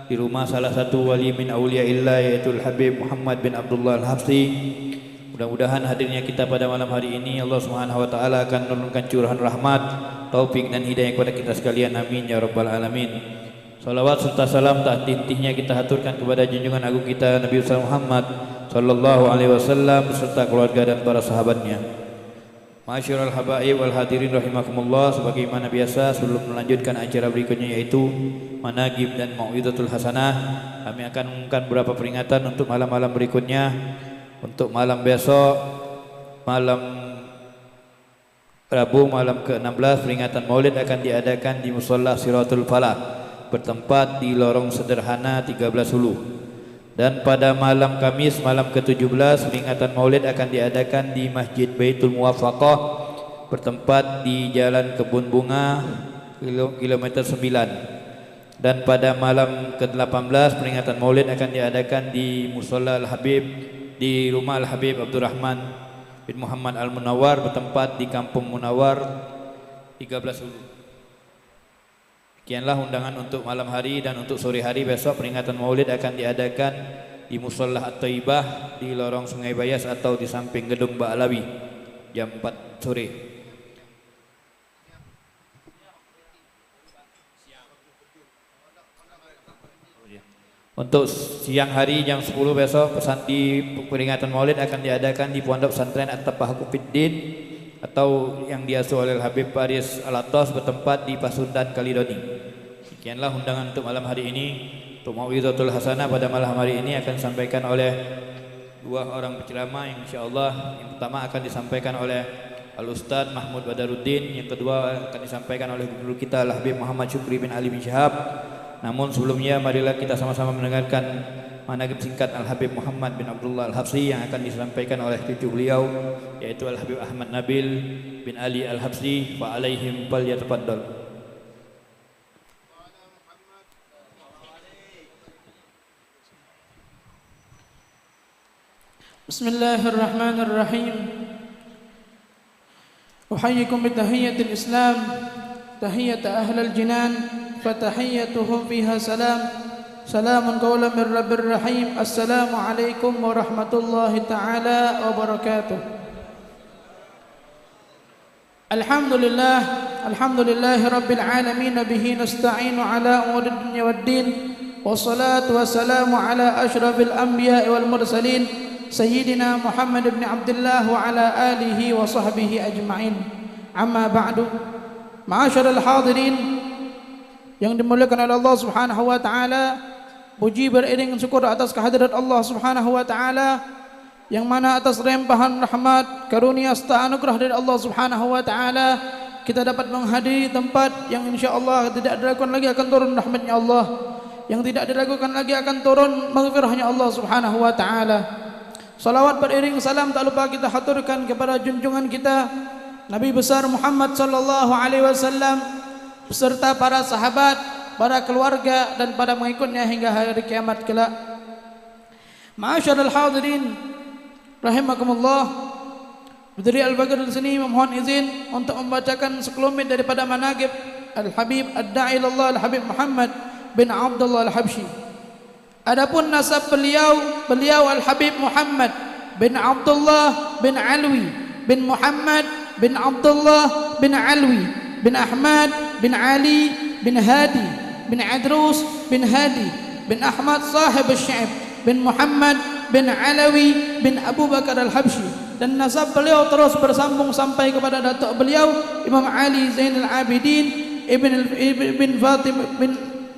C: di rumah salah satu wali min auliyaillah yaitu Habib Muhammad bin Abdullah Al-Habsyi. Mudah-mudahan hadirnya kita pada malam hari ini Allah Subhanahu wa taala akan menurunkan curahan rahmat, taufik dan hidayah kepada kita sekalian. Amin ya rabbal alamin. Salawat serta salam tak henti-hentinya kita haturkan kepada junjungan agung kita Nabi Muhammad sallallahu alaihi wasallam beserta keluarga dan para sahabatnya. Ma'asyiral habaib wal hadirin rahimakumullah, sebagaimana biasa sebelum melanjutkan acara berikutnya yaitu managib dan mau'izatul hasanah, kami akan mengumumkan beberapa peringatan untuk malam-malam berikutnya. Untuk malam besok, malam Rabu malam ke-16, peringatan Maulid akan diadakan di Musholla Siratul Falah bertempat di Lorong Sederhana 13 Hulu. Dan pada malam Kamis malam ke-17, peringatan Maulid akan diadakan di Masjid Baitul Muwafaqah bertempat di Jalan Kebun Bunga kilometer 9. Dan pada malam ke-18, peringatan Maulid akan diadakan di Musholla Al-Habib di Rumah Al-Habib Abdurrahman bin Muhammad Al-Munawwar bertempat di Kampung Munawwar 13 Hulu. Sekianlah undangan untuk malam hari. Dan untuk sore hari besok peringatan Maulid akan diadakan di Musholla At-Thaibah di lorong Sungai Bayas atau di samping Gedung Ba'alawi jam 4 sore. Untuk siang hari jam 10 besok di peringatan Maulid akan diadakan di Pondok Pesantren At-Tafahquq Fiddin atau yang diasuh oleh Habib Faris Al-Atos bertempat di Pasundan Kalidoni. Sekianlah undangan untuk malam hari ini. Untuk mau'izatul hasanah pada malam hari ini akan disampaikan oleh dua orang penceramah yang insyaallah yang pertama akan disampaikan oleh Al-Ustaz Mahmud Badaruddin, yang kedua akan disampaikan oleh guru kita Al-Habib Muhammad Syukri bin Ali bin Syihab. Namun sebelumnya marilah kita sama-sama mendengarkan manaqib singkat Al-Habib Muhammad bin Abdullah Al-Habsyi yang akan disampaikan oleh cucu beliau yaitu Al-Habib Ahmad Nabil bin Ali Al-Habsyi. Fa alaihim falyatafaddal.
D: Bismillahirrahmanirrahim. Uhayyikum bitahiyyatil Islam, tahiyyat ahlal jinan. فتحيتهم فيها سلام سلام قولا من رب الرحيم السلام عليكم ورحمة الله تعالى وبركاته الحمد لله رب العالمين به نستعين على أمور الدنيا والدين والصلاة والسلام على أشرف الأنبياء والمرسلين سيدنا محمد بن عبد الله وعلى آله وصحبه أجمعين أما بعد معاشر الحاضرين yang dimuliakan oleh Allah Subhanahu wa taala, puji beriring syukur atas kehadirat Allah Subhanahu wa taala yang mana atas limpahan rahmat, karunia serta anugerah dari Allah Subhanahu wa taala kita dapat menghadiri tempat yang insyaallah tidak diragukan lagi akan turun rahmatnya Allah, yang tidak diragukan lagi akan turun maghfirahnya Allah Subhanahu wa taala. Salawat beriring salam tak lupa kita haturkan kepada junjungan kita Nabi besar Muhammad sallallahu alaihi wasallam beserta para sahabat, para keluarga dan para pengikutnya hingga hari kiamat kelak. Ma'asyiral hadirin rahimakumullah, berdiri Al-Bagir di sini memohon izin untuk membacakan sekelumit daripada manaqib Al-Habib Ad-Da'i ilallah Al-Habib Muhammad bin Abdullah Al-Habsyi. Adapun nasab beliau Al-Habib Muhammad bin Abdullah bin Alwi bin Muhammad bin Abdullah bin Alwi bin Ahmad bin Ali bin Hadi bin Adrus bin Hadi bin Ahmad sahib al-Syi'ib bin Muhammad bin Alawi bin Abu Bakar Al-Habsyi. Dan nasab beliau terus bersambung sampai kepada datuk beliau Imam Ali Zainal Abidin ibn Fatimah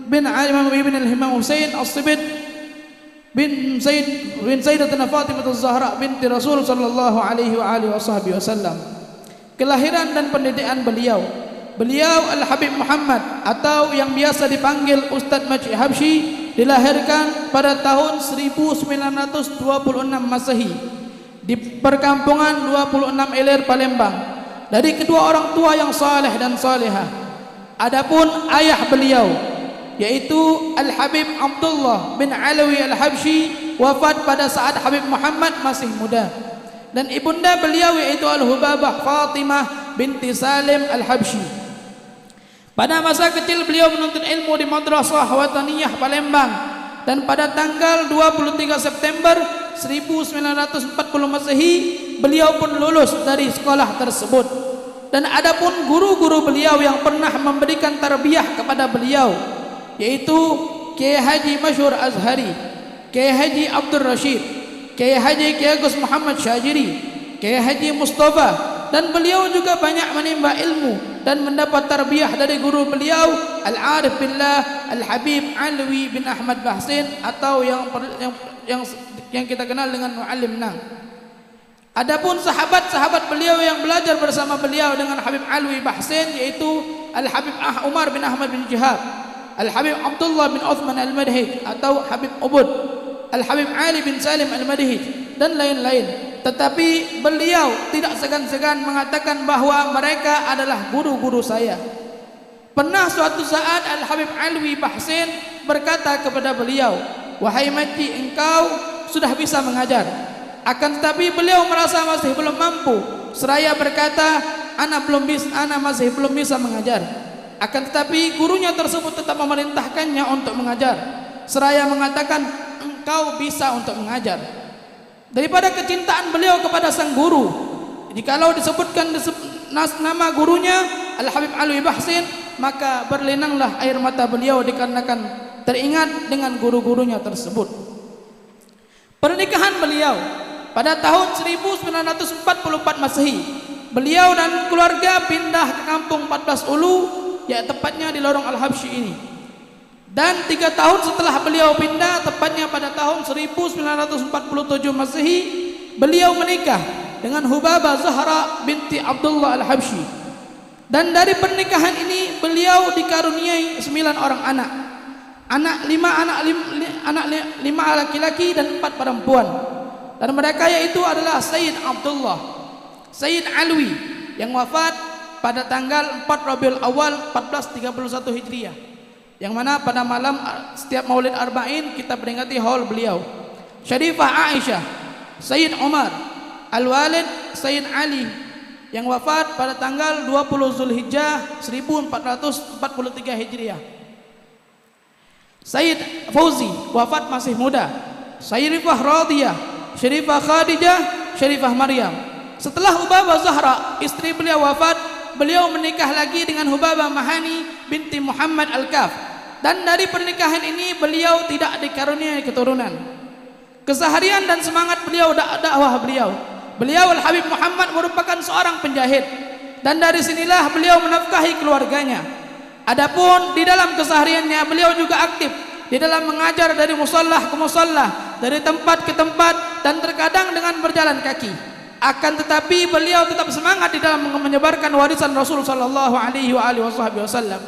D: bin Imam ibn al-Imam Husain As-Sibit bin Sayyidatina Fatimah Az-Zahra binti Rasul sallallahu alaihi wa alihi wasallam. Kelahiran dan pendidikan Beliau Al-Habib Muhammad atau yang biasa dipanggil Ustadz Majid Habsyi dilahirkan pada tahun 1926 Masehi di perkampungan 26 Ilir Palembang dari kedua orang tua yang saleh dan salehah. Adapun ayah beliau yaitu Al-Habib Abdullah bin Alawi Al-Habsyi wafat pada saat Habib Muhammad masih muda, dan ibunda beliau yaitu Al-Hubabah Fatimah binti Salim Al-Habsyi. Pada masa kecil beliau menuntut ilmu di Madrasah Wataniyah Palembang, dan pada tanggal 23 September 1940 Masehi beliau pun lulus dari sekolah tersebut. Dan adapun guru-guru beliau yang pernah memberikan tarbiyah kepada beliau yaitu Kiai Haji Masyhur Azhari, Kiai Haji Abdul Rashid, Kiai Haji Kiai Agus Muhammad Syajiri, Kiai Haji Mustafa, dan beliau juga banyak menimba ilmu dan mendapat tarbiyah dari guru beliau Al-Arif Billah Al-Habib Alwi bin Ahmad Bahsin, atau yang kita kenal dengan Muallim Nang. Adapun sahabat-sahabat beliau yang belajar bersama beliau dengan Habib Alwi Bahsin, yaitu Al-Habib Umar bin Ahmad bin Jihab, Al-Habib Abdullah bin Uthman Al-Madhij atau Habib Ubud, Al-Habib Ali bin Salim Al-Madhij, dan lain-lain. Tetapi beliau tidak segan-segan mengatakan bahwa mereka adalah guru-guru saya. Pernah suatu saat Al-Habib Alwi Bahsin berkata kepada beliau, "Wahai Maji, engkau sudah bisa mengajar." Akan tetapi beliau merasa masih belum mampu. Seraya berkata, "Ana masih belum bisa mengajar." Akan tetapi gurunya tersebut tetap memerintahkannya untuk mengajar. Seraya mengatakan, "Engkau bisa untuk mengajar." Daripada kecintaan beliau kepada sang guru, jikalau disebutkan nama gurunya Al-Habib Alwi Bahsin, maka berlinanglah air mata beliau dikarenakan teringat dengan guru-gurunya tersebut. Pernikahan beliau pada tahun 1944 Masehi, beliau dan keluarga pindah ke kampung 14 Ulu, ya tepatnya di lorong Al-Habsyi ini. Dan 3 tahun setelah beliau pindah, tepatnya pada tahun 1947 Masehi, beliau menikah dengan Hubabah Zahra binti Abdullah Al-Habsyi. Dan dari pernikahan ini beliau dikaruniai 9 orang anak. Lima laki-laki dan 4 perempuan. Dan mereka yaitu adalah Sayyid Abdullah, Sayyid Alwi yang wafat pada tanggal 4 Rabiul Awal 1431 Hijriah. Yang mana pada malam setiap Maulid Arba'in kita peringati haul beliau. Syarifah Aisyah, Sayyid Umar, Al-Walid Sayyid Ali yang wafat pada tanggal 20 Zulhijjah 1443 Hijriah. Sayyid Fauzi wafat masih muda. Syarifah Radiyah, Syarifah Khadijah, Syarifah Maryam. Setelah Hubabah Zahra, istri beliau wafat, beliau menikah lagi dengan Hubabah Mahani binti Muhammad Al-Kaf. Dan dari pernikahan ini beliau tidak dikaruniai keturunan. Keseharian dan semangat beliau, dakwah beliau Al-Habib Muhammad merupakan seorang penjahit, dan dari sinilah beliau menafkahi keluarganya. Adapun di dalam kesehariannya beliau juga aktif di dalam mengajar dari musallah ke musallah, dari tempat ke tempat, dan terkadang dengan berjalan kaki. Akan tetapi beliau tetap semangat di dalam menyebarkan warisan Rasul sallallahu alaihi wasallam.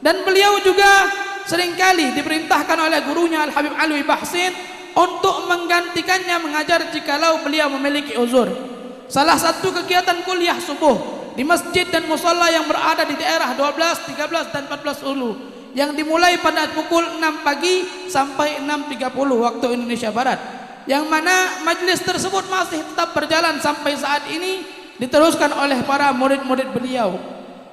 D: Dan beliau juga seringkali diperintahkan oleh gurunya Al-Habib Alwi Bahsin untuk menggantikannya mengajar jikalau beliau memiliki uzur. Salah satu kegiatan kuliah subuh di masjid dan musalla yang berada di daerah 12, 13 dan 14 Ulu, yang dimulai pada pukul 6 pagi sampai 6.30 waktu Indonesia Barat, yang mana majlis tersebut masih tetap berjalan sampai saat ini, diteruskan oleh para murid-murid beliau.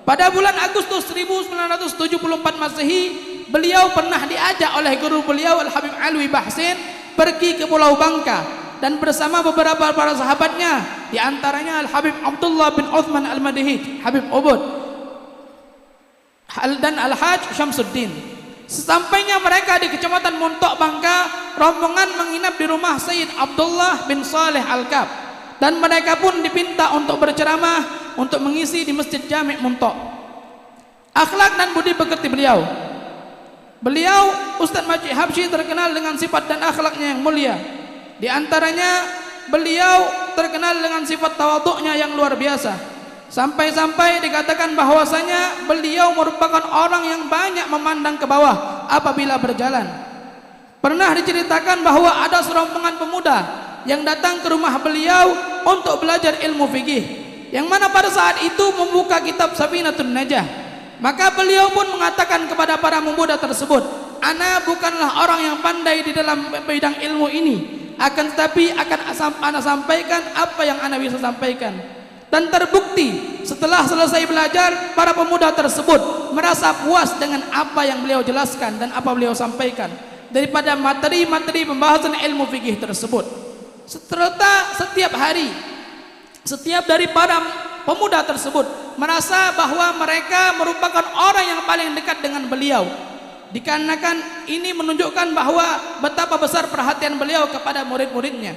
D: Pada bulan Agustus 1974 Masehi, beliau pernah diajak oleh guru beliau Al-Habib Alwi Bahsin pergi ke Pulau Bangka, dan bersama beberapa para sahabatnya, di antaranya Al-Habib Abdullah bin Uthman Al-Madhij, Habib Ubud, dan Al-Haj Syamsuddin. Sesampainya mereka di Kecamatan Muntok Bangka, rombongan menginap di rumah Sayyid Abdullah bin Saleh Al-Kaf, dan mereka pun dipinta untuk berceramah untuk mengisi di Masjid Jami' Muntok. Akhlak dan budi pekerti beliau, Ustaz Maji Habsyi terkenal dengan sifat dan akhlaknya yang mulia. Di antaranya beliau terkenal dengan sifat tawadhu'nya yang luar biasa, sampai-sampai dikatakan bahwasanya beliau merupakan orang yang banyak memandang ke bawah apabila berjalan. Pernah diceritakan bahwa ada serombongan pemuda yang datang ke rumah beliau untuk belajar ilmu fikih, yang mana pada saat itu membuka kitab Safinatun Najah. Maka beliau pun mengatakan kepada para pemuda tersebut, "Ana bukanlah orang yang pandai di dalam bidang ilmu ini, akan tetapi akan ana sampaikan apa yang ana bisa sampaikan." Dan terbukti setelah selesai belajar, para pemuda tersebut merasa puas dengan apa yang beliau jelaskan dan apa beliau sampaikan daripada materi-materi pembahasan ilmu fikih tersebut. Serta setiap hari, setiap dari para pemuda tersebut merasa bahwa mereka merupakan orang yang paling dekat dengan beliau, dikarenakan ini menunjukkan bahwa betapa besar perhatian beliau kepada murid-muridnya.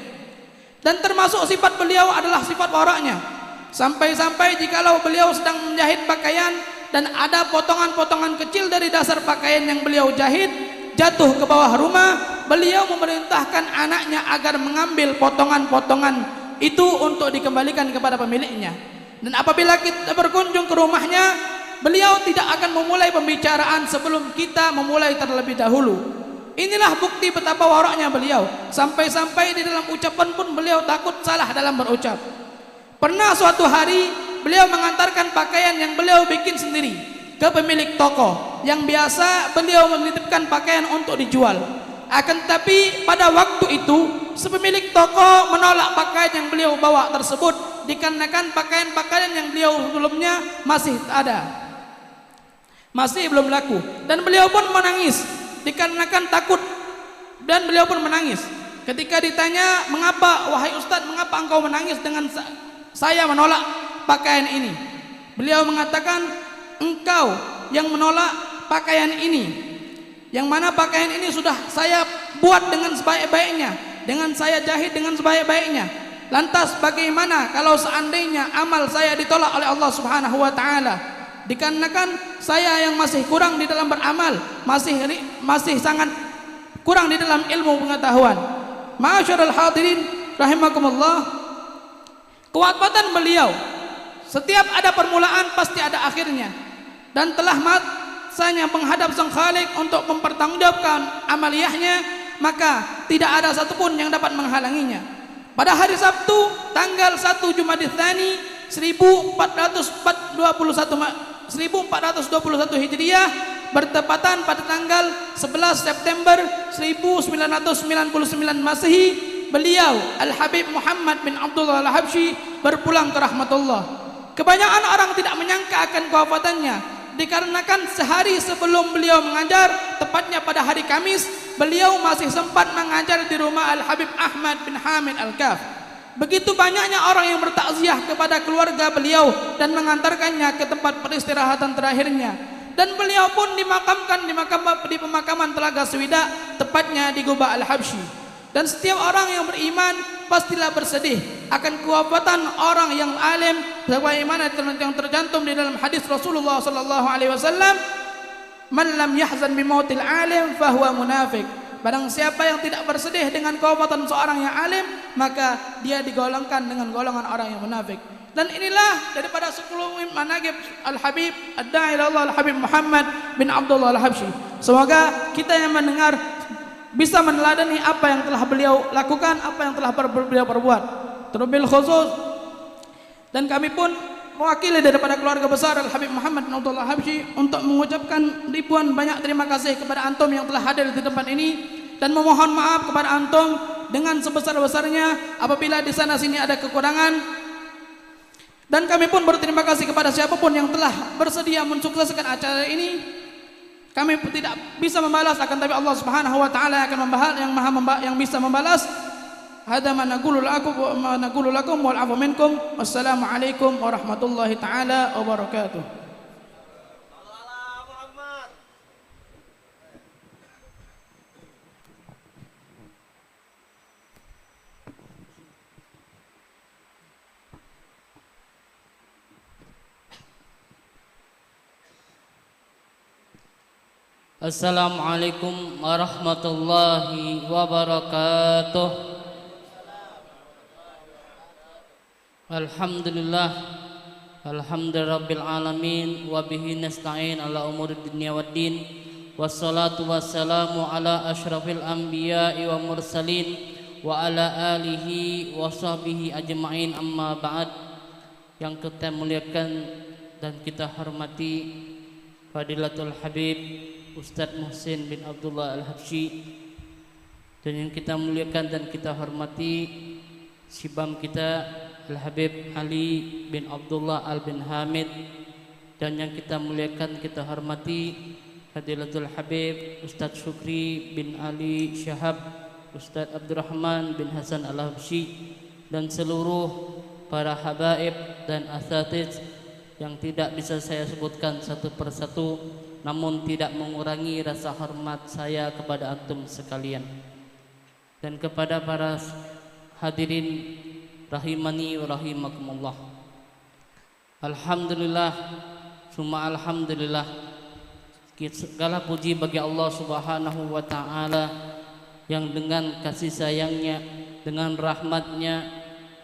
D: Dan termasuk sifat beliau adalah sifat waraknya. Sampai-sampai jikalau beliau sedang menjahit pakaian dan ada potongan-potongan kecil dari dasar pakaian yang beliau jahit jatuh ke bawah rumah, beliau memerintahkan anaknya agar mengambil potongan-potongan itu untuk dikembalikan kepada pemiliknya. Dan apabila kita berkunjung ke rumahnya, beliau tidak akan memulai pembicaraan sebelum kita memulai terlebih dahulu. Inilah bukti betapa waraknya beliau. Sampai-sampai di dalam ucapan pun beliau takut salah dalam berucap. Pernah suatu hari beliau mengantarkan pakaian yang beliau bikin sendiri ke pemilik toko yang biasa beliau menitipkan pakaian untuk dijual. Akan tetapi pada waktu itu pemilik toko menolak pakaian yang beliau bawa tersebut dikarenakan pakaian-pakaian yang beliau sebelumnya masih ada, masih belum laku, dan beliau pun menangis dikarenakan takut, dan beliau pun menangis ketika ditanya, "Mengapa wahai Ustadz, mengapa engkau menangis dengan saya menolak pakaian ini?" Beliau mengatakan, "Engkau yang menolak pakaian ini, yang mana pakaian ini sudah saya buat dengan sebaik-baiknya, dengan saya jahit dengan sebaik-baiknya. Lantas bagaimana kalau seandainya amal saya ditolak oleh Allah Subhanahu wa taala? Dikarenakan saya yang masih kurang di dalam beramal, masih sangat kurang di dalam ilmu pengetahuan." Ma'asyiral hadirin rahimakumullah, kekuatan beliau setiap ada permulaan pasti ada akhirnya, dan telah masanya menghadap Sang Khalik untuk mempertanggungjawabkan amaliyahnya, maka tidak ada satupun yang dapat menghalanginya. Pada hari Sabtu tanggal 1 Jumadil Tsani 1421 Hijriah bertepatan pada tanggal 11 September 1999 Masehi, beliau Al-Habib Muhammad bin Abdullah Al-Habsyi berpulang ke rahmatullah. Kebanyakan orang tidak menyangka akan kewafatannya dikarenakan sehari sebelum beliau mengajar, tepatnya pada hari Kamis, beliau masih sempat mengajar di rumah Al-Habib Ahmad bin Hamid Al-Kaf. Begitu banyaknya orang yang bertakziah kepada keluarga beliau dan mengantarkannya ke tempat peristirahatan terakhirnya, dan beliau pun dimakamkan di pemakaman Telaga Swida, tepatnya di Gubah Al-Habsyi. Dan setiap orang yang beriman pastilah bersedih akan kewafatan orang yang alim, sebagaimana yang tercantum di dalam hadis Rasulullah sallallahu alaihi wasallam, "Man lam yahzan bi mautil alim fahuwa munafiq." Barang siapa yang tidak bersedih dengan kewafatan seorang yang alim, maka dia digolongkan dengan golongan orang yang munafik. Dan inilah daripada 10 manaqib Al-Habib Ad-Da'i ila Allah Al-Habib Muhammad bin Abdullah Al-Habsyi. Semoga kita yang mendengar bisa meneladani apa yang telah beliau lakukan, apa yang telah beliau perbuat. Terlebih khusus, dan kami pun mewakili daripada keluarga besar Al-Habib Muhammad bin Abdullah Al-Habsyi untuk mengucapkan ribuan banyak terima kasih kepada antum yang telah hadir di tempat ini, dan memohon maaf kepada antum dengan sebesar-besarnya apabila di sana sini ada kekurangan. Dan kami pun berterima kasih kepada siapapun yang telah bersedia mensukseskan acara ini. Kami tidak bisa membalas, akan tapi Allah Subhanahu wa taala akan yang bisa membalas. Hada ma naqulu lakum wal afu minkum. Wassalamualaikum warahmatullahi taala wabarakatuh.
K: Assalamualaikum warahmatullahi wabarakatuh. Alhamdulillah, alhamdulillahirabbil alamin, wa bihi nasta'in ala umuri dunya waddin, wassalatu wassalamu ala asyrafil anbiya'i wa mursalin wa ala alihi wa sahbihi ajma'in, amma ba'd. Yang kita muliakan dan kita hormati Fadilatul Habib Ustadz Muhsin bin Abdullah Al-Habsyi, dan yang kita muliakan dan kita hormati sibam kita Al-Habib Ali bin Abdullah Al-bin Hamid, dan yang kita muliakan kita hormati Fadilatul Habib Ustadz Syukri bin Ali Syahab, Ustadz Abdurrahman bin Hasan Al-Habsyi, dan seluruh para habaib dan asatiz yang tidak bisa saya sebutkan satu persatu, namun tidak mengurangi rasa hormat saya kepada antum sekalian, dan kepada para hadirin rahimani wa rahimakumullah. Alhamdulillah, summa alhamdulillah. Segala puji bagi Allah Subhanahu wa taala yang dengan kasih sayangnya, dengan rahmatnya,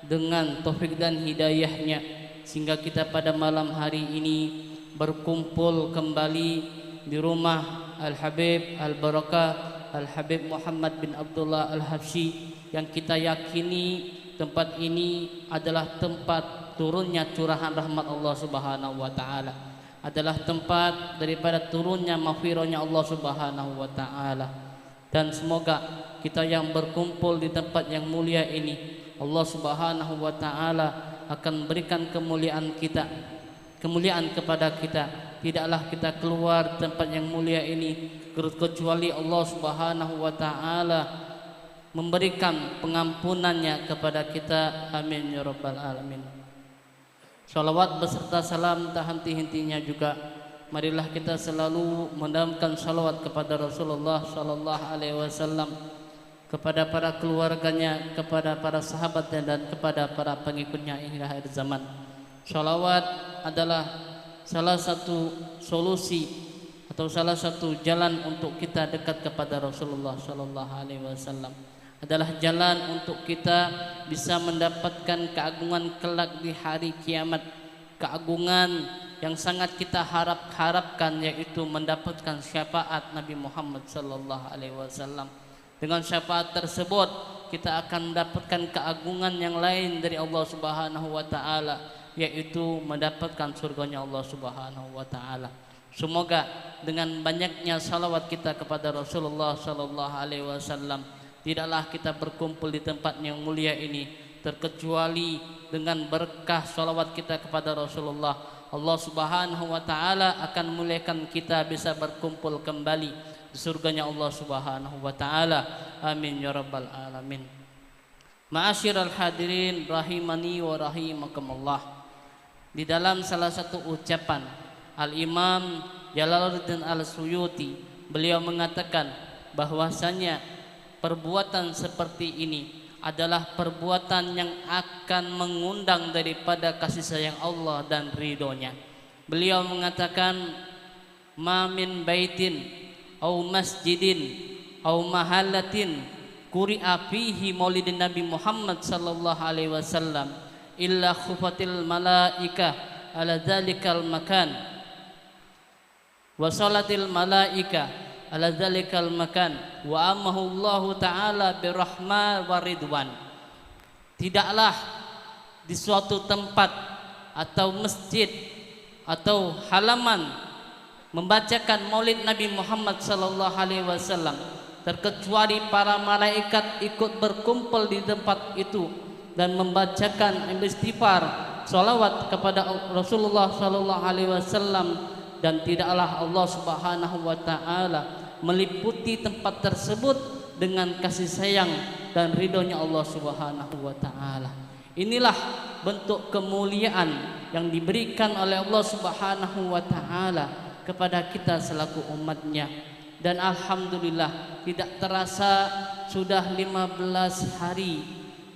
K: dengan taufik dan hidayahnya, sehingga kita pada malam hari ini berkumpul kembali di rumah Al-Habib Al-Barakah Al-Habib Muhammad bin Abdullah Al-Habsyi, yang kita yakini tempat ini adalah tempat turunnya curahan rahmat Allah Subhanahu wa taala, adalah tempat daripada turunnya maghfirahnya Allah Subhanahu wa taala. Dan semoga kita yang berkumpul di tempat yang mulia ini, Allah Subhanahu wa taala akan berikan kemuliaan kepada kita. Tidaklah kita keluar tempat yang mulia ini kecuali Allah Subhanahu wa taala memberikan pengampunannya kepada kita. Amin ya rabbal alamin. Salawat beserta salam tak henti-hentinya juga, marilah kita selalu mendamkan salawat kepada Rasulullah sallallahu alaihi wasallam, kepada para keluarganya, kepada para sahabatnya, dan kepada para pengikutnya hingga akhir zaman. Salawat adalah salah satu solusi atau salah satu jalan untuk kita dekat kepada Rasulullah sallallahu alaihi wasallam. Adalah jalan untuk kita bisa mendapatkan keagungan kelak di hari kiamat, keagungan yang sangat kita harapkan, yaitu mendapatkan syafaat Nabi Muhammad sallallahu alaihi wasallam. Dengan syafaat tersebut kita akan mendapatkan keagungan yang lain dari Allah Subhanahu wa taala, yaitu mendapatkan surganya Allah Subhanahu wa taala. Semoga dengan banyaknya salawat kita kepada Rasulullah sallallahu alaihi wasallam, tidaklah kita berkumpul di tempat yang mulia ini terkecuali dengan berkah salawat kita kepada Rasulullah. Allah Subhanahu wa taala akan muliakan kita bisa berkumpul kembali di surganya Allah Subhanahu wa taala. Amin ya rabbal alamin. Ma'asyiral hadirin rahimani wa rahimakumullah. Di dalam salah satu ucapan Al-Imam Jalaluddin Al-Suyuti, beliau mengatakan bahwasanya perbuatan seperti ini adalah perbuatan yang akan mengundang daripada kasih sayang Allah dan ridhonya. Beliau mengatakan, ma min baitin au masjidin au mahallatin quri'a fihi maulidin Nabi Muhammad sallallahu alaihi wasallam illa khufatil malaika ala dzalikal makan wa salatil malaika ala dzalikal makan wa amahu Allah taala birahmah wa ridwan. Tidaklah di suatu tempat atau masjid atau halaman membacakan maulid Nabi Muhammad sallallahu alaihi wasallam terkecuali para malaikat ikut berkumpul di tempat itu dan membacakan istighfar, salawat kepada Rasulullah sallallahu alaihi wasallam, dan tidaklah Allah Subhanahu wa taala meliputi tempat tersebut dengan kasih sayang dan ridhonya Allah Subhanahu wa taala. Inilah bentuk kemuliaan yang diberikan oleh Allah Subhanahu wa taala kepada kita selaku umatnya. Dan alhamdulillah tidak terasa sudah 15 hari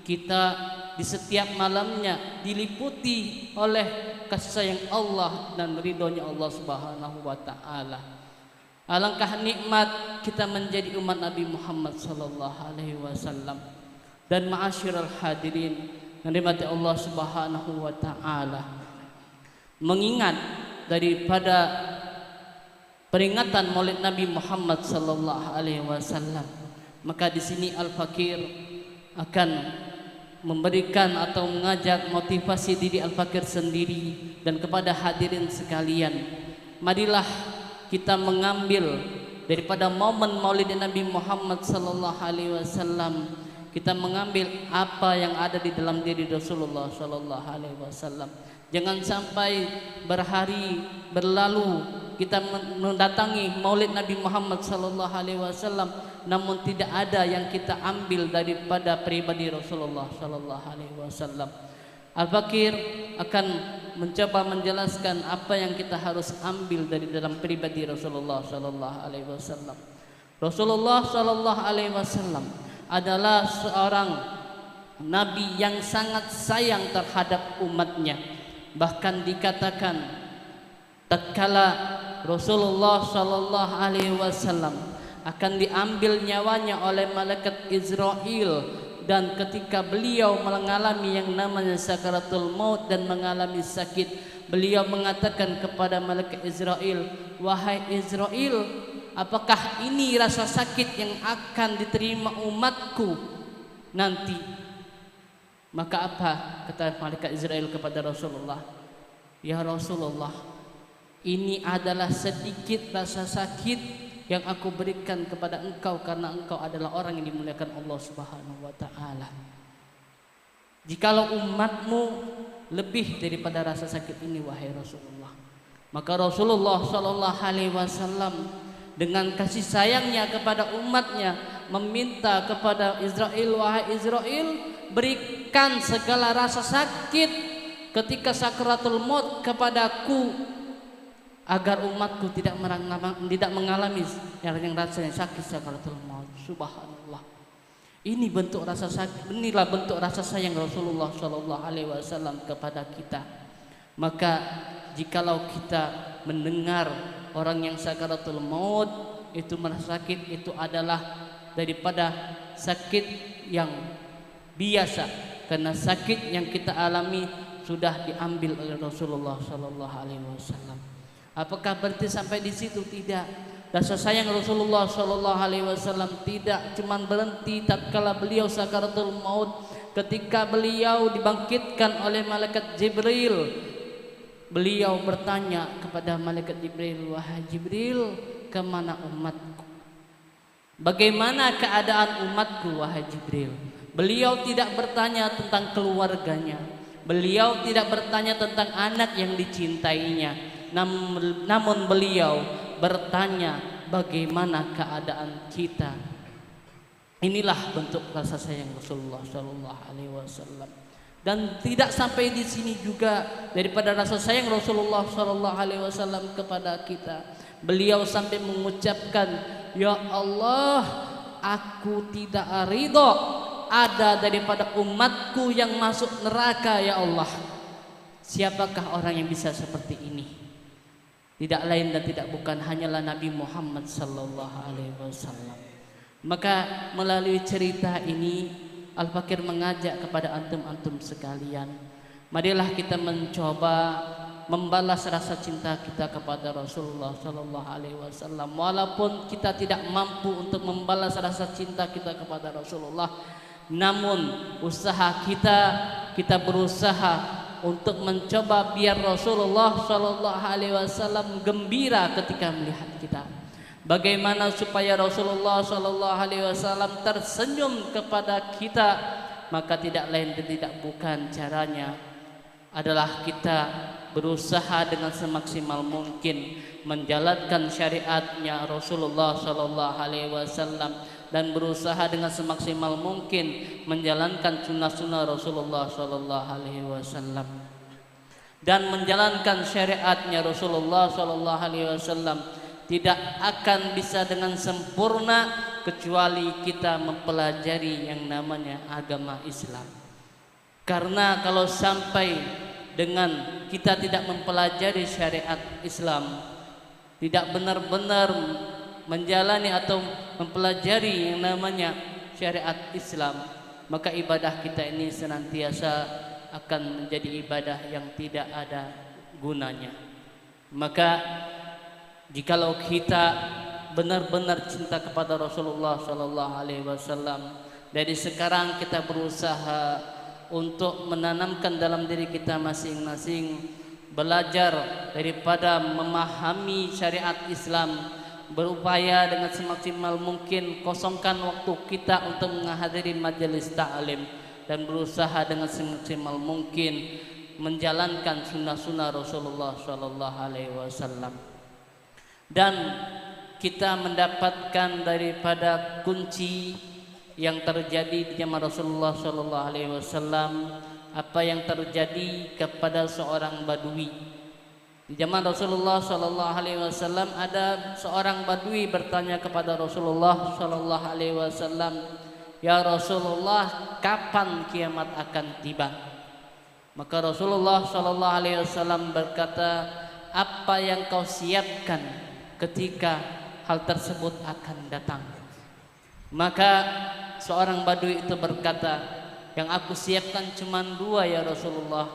K: kita di setiap malamnya diliputi oleh kasih sayang Allah dan ridhonya Allah Subhanahu wa taala. Alangkah nikmat kita menjadi umat Nabi Muhammad sallallahu alaihi wasallam. Dan ma'asyiral hadirin yang dirahmati Allah Subhanahu wa taala, mengingat daripada peringatan Maulid Nabi Muhammad sallallahu alaihi wasallam, maka di sini Al-Fakir akan memberikan atau mengajak motivasi diri Al-Fakir sendiri dan kepada hadirin sekalian. Marilah kita mengambil daripada momen Maulid Nabi Muhammad sallallahu alaihi wasallam, kita mengambil apa yang ada di dalam diri Rasulullah sallallahu alaihi wasallam. Jangan sampai berhari berlalu kita mendatangi Maulid Nabi Muhammad sallallahu alaihi wasallam namun tidak ada yang kita ambil daripada pribadi Rasulullah sallallahu alaihi wasallam. Al-Fakir akan mencoba menjelaskan apa yang kita harus ambil dari dalam pribadi Rasulullah sallallahu alaihi wasallam. Rasulullah sallallahu alaihi wasallam adalah seorang Nabi yang sangat sayang terhadap umatnya. Bahkan dikatakan tatkala Rasulullah sallallahu alaihi wasallam akan diambil nyawanya oleh malaikat Israel, dan ketika beliau mengalami yang namanya sakaratul maut dan mengalami sakit, beliau mengatakan kepada malaikat Israel, "Wahai Israel, apakah ini rasa sakit yang akan diterima umatku nanti?" Maka apa kata malaikat Israel kepada Rasulullah? "Ya Rasulullah, ini adalah sedikit rasa sakit yang aku berikan kepada engkau karena engkau adalah orang yang dimuliakan Allah Subhanahu wa taala. Jikalau umatmu lebih daripada rasa sakit ini wahai Rasulullah." Maka Rasulullah sallallahu alaihi wasallam dengan kasih sayangnya kepada umatnya meminta kepada Israel, "Wahai Israel, berikan segala rasa sakit ketika sakaratul maut kepadaku, agar umatku tidak mengalami yang rasanya sakit sakaratul maut." Subhanallah. Ini bentuk rasa sakit, inilah bentuk rasa sayang Rasulullah sallallahu alaihi wasallam kepada kita. Maka jikalau kita mendengar orang yang sakaratul maut itu merasa sakit, itu adalah daripada sakit yang biasa, karena sakit yang kita alami sudah diambil oleh Rasulullah sallallahu alaihi wasallam. Apakah berarti sampai di situ? Tidak. Rasa sayang Rasulullah sallallahu alaihi wasallam tidak cuma berhenti tatkala beliau sakaratul maut. Ketika beliau dibangkitkan oleh malaikat Jibril, beliau bertanya kepada malaikat Jibril, "Wahai Jibril, kemana umatku? Bagaimana keadaan umatku wahai Jibril?" Beliau tidak bertanya tentang keluarganya, beliau tidak bertanya tentang anak yang dicintainya, namun beliau bertanya bagaimana keadaan kita. Inilah bentuk rasa sayang Rasulullah sallallahu alaihi wasallam. Dan tidak sampai di sini juga daripada rasa sayang Rasulullah sallallahu alaihi wasallam kepada kita. Beliau sampai mengucapkan, "Ya Allah, aku tidak ridha ada daripada umatku yang masuk neraka ya Allah." Siapakah orang yang bisa seperti ini? Tidak lain dan tidak bukan hanyalah Nabi Muhammad sallallahu alaihi wasallam. Maka melalui cerita ini Al-Fakir mengajak kepada antum-antum sekalian, marilah kita mencoba membalas rasa cinta kita kepada Rasulullah sallallahu alaihi wasallam. Walaupun kita tidak mampu untuk membalas rasa cinta kita kepada Rasulullah, namun usaha kita berusaha untuk mencoba biar Rasulullah sallallahu alaihi wasallam gembira ketika melihat kita. Bagaimana supaya Rasulullah sallallahu alaihi wasallam tersenyum kepada kita? Maka tidak lain dan tidak bukan caranya adalah kita berusaha dengan semaksimal mungkin menjalankan syariatnya Rasulullah sallallahu alaihi wasallam dan berusaha dengan semaksimal mungkin menjalankan sunnah-sunnah Rasulullah sallallahu alaihi wasallam. Dan menjalankan syariatnya Rasulullah sallallahu alaihi wasallam tidak akan bisa dengan sempurna kecuali kita mempelajari yang namanya agama Islam. Karena kalau sampai dengan kita tidak mempelajari syariat Islam, tidak benar-benar menjalani atau mempelajari yang namanya syariat Islam, maka ibadah kita ini senantiasa akan menjadi ibadah yang tidak ada gunanya. Maka jikalau kita benar-benar cinta kepada Rasulullah sallallahu alaihi wasallam, dari sekarang kita berusaha untuk menanamkan dalam diri kita masing-masing, belajar daripada memahami syariat Islam, berupaya dengan semaksimal mungkin kosongkan waktu kita untuk menghadiri majelis ta'lim dan berusaha dengan semaksimal mungkin menjalankan sunnah-sunnah Rasulullah sallallahu alaihi wasallam. Dan kita mendapatkan daripada kunci yang terjadi di zaman Rasulullah sallallahu alaihi wasallam apa yang terjadi kepada seorang badui. Di zaman Rasulullah sallallahu alaihi wasallam ada seorang badui bertanya kepada Rasulullah sallallahu alaihi wasallam, "Ya Rasulullah, kapan kiamat akan tiba?" Maka Rasulullah sallallahu alaihi wasallam berkata, "Apa yang kau siapkan ketika hal tersebut akan datang?" Maka seorang badui itu berkata, "Yang aku siapkan cuma dua ya Rasulullah,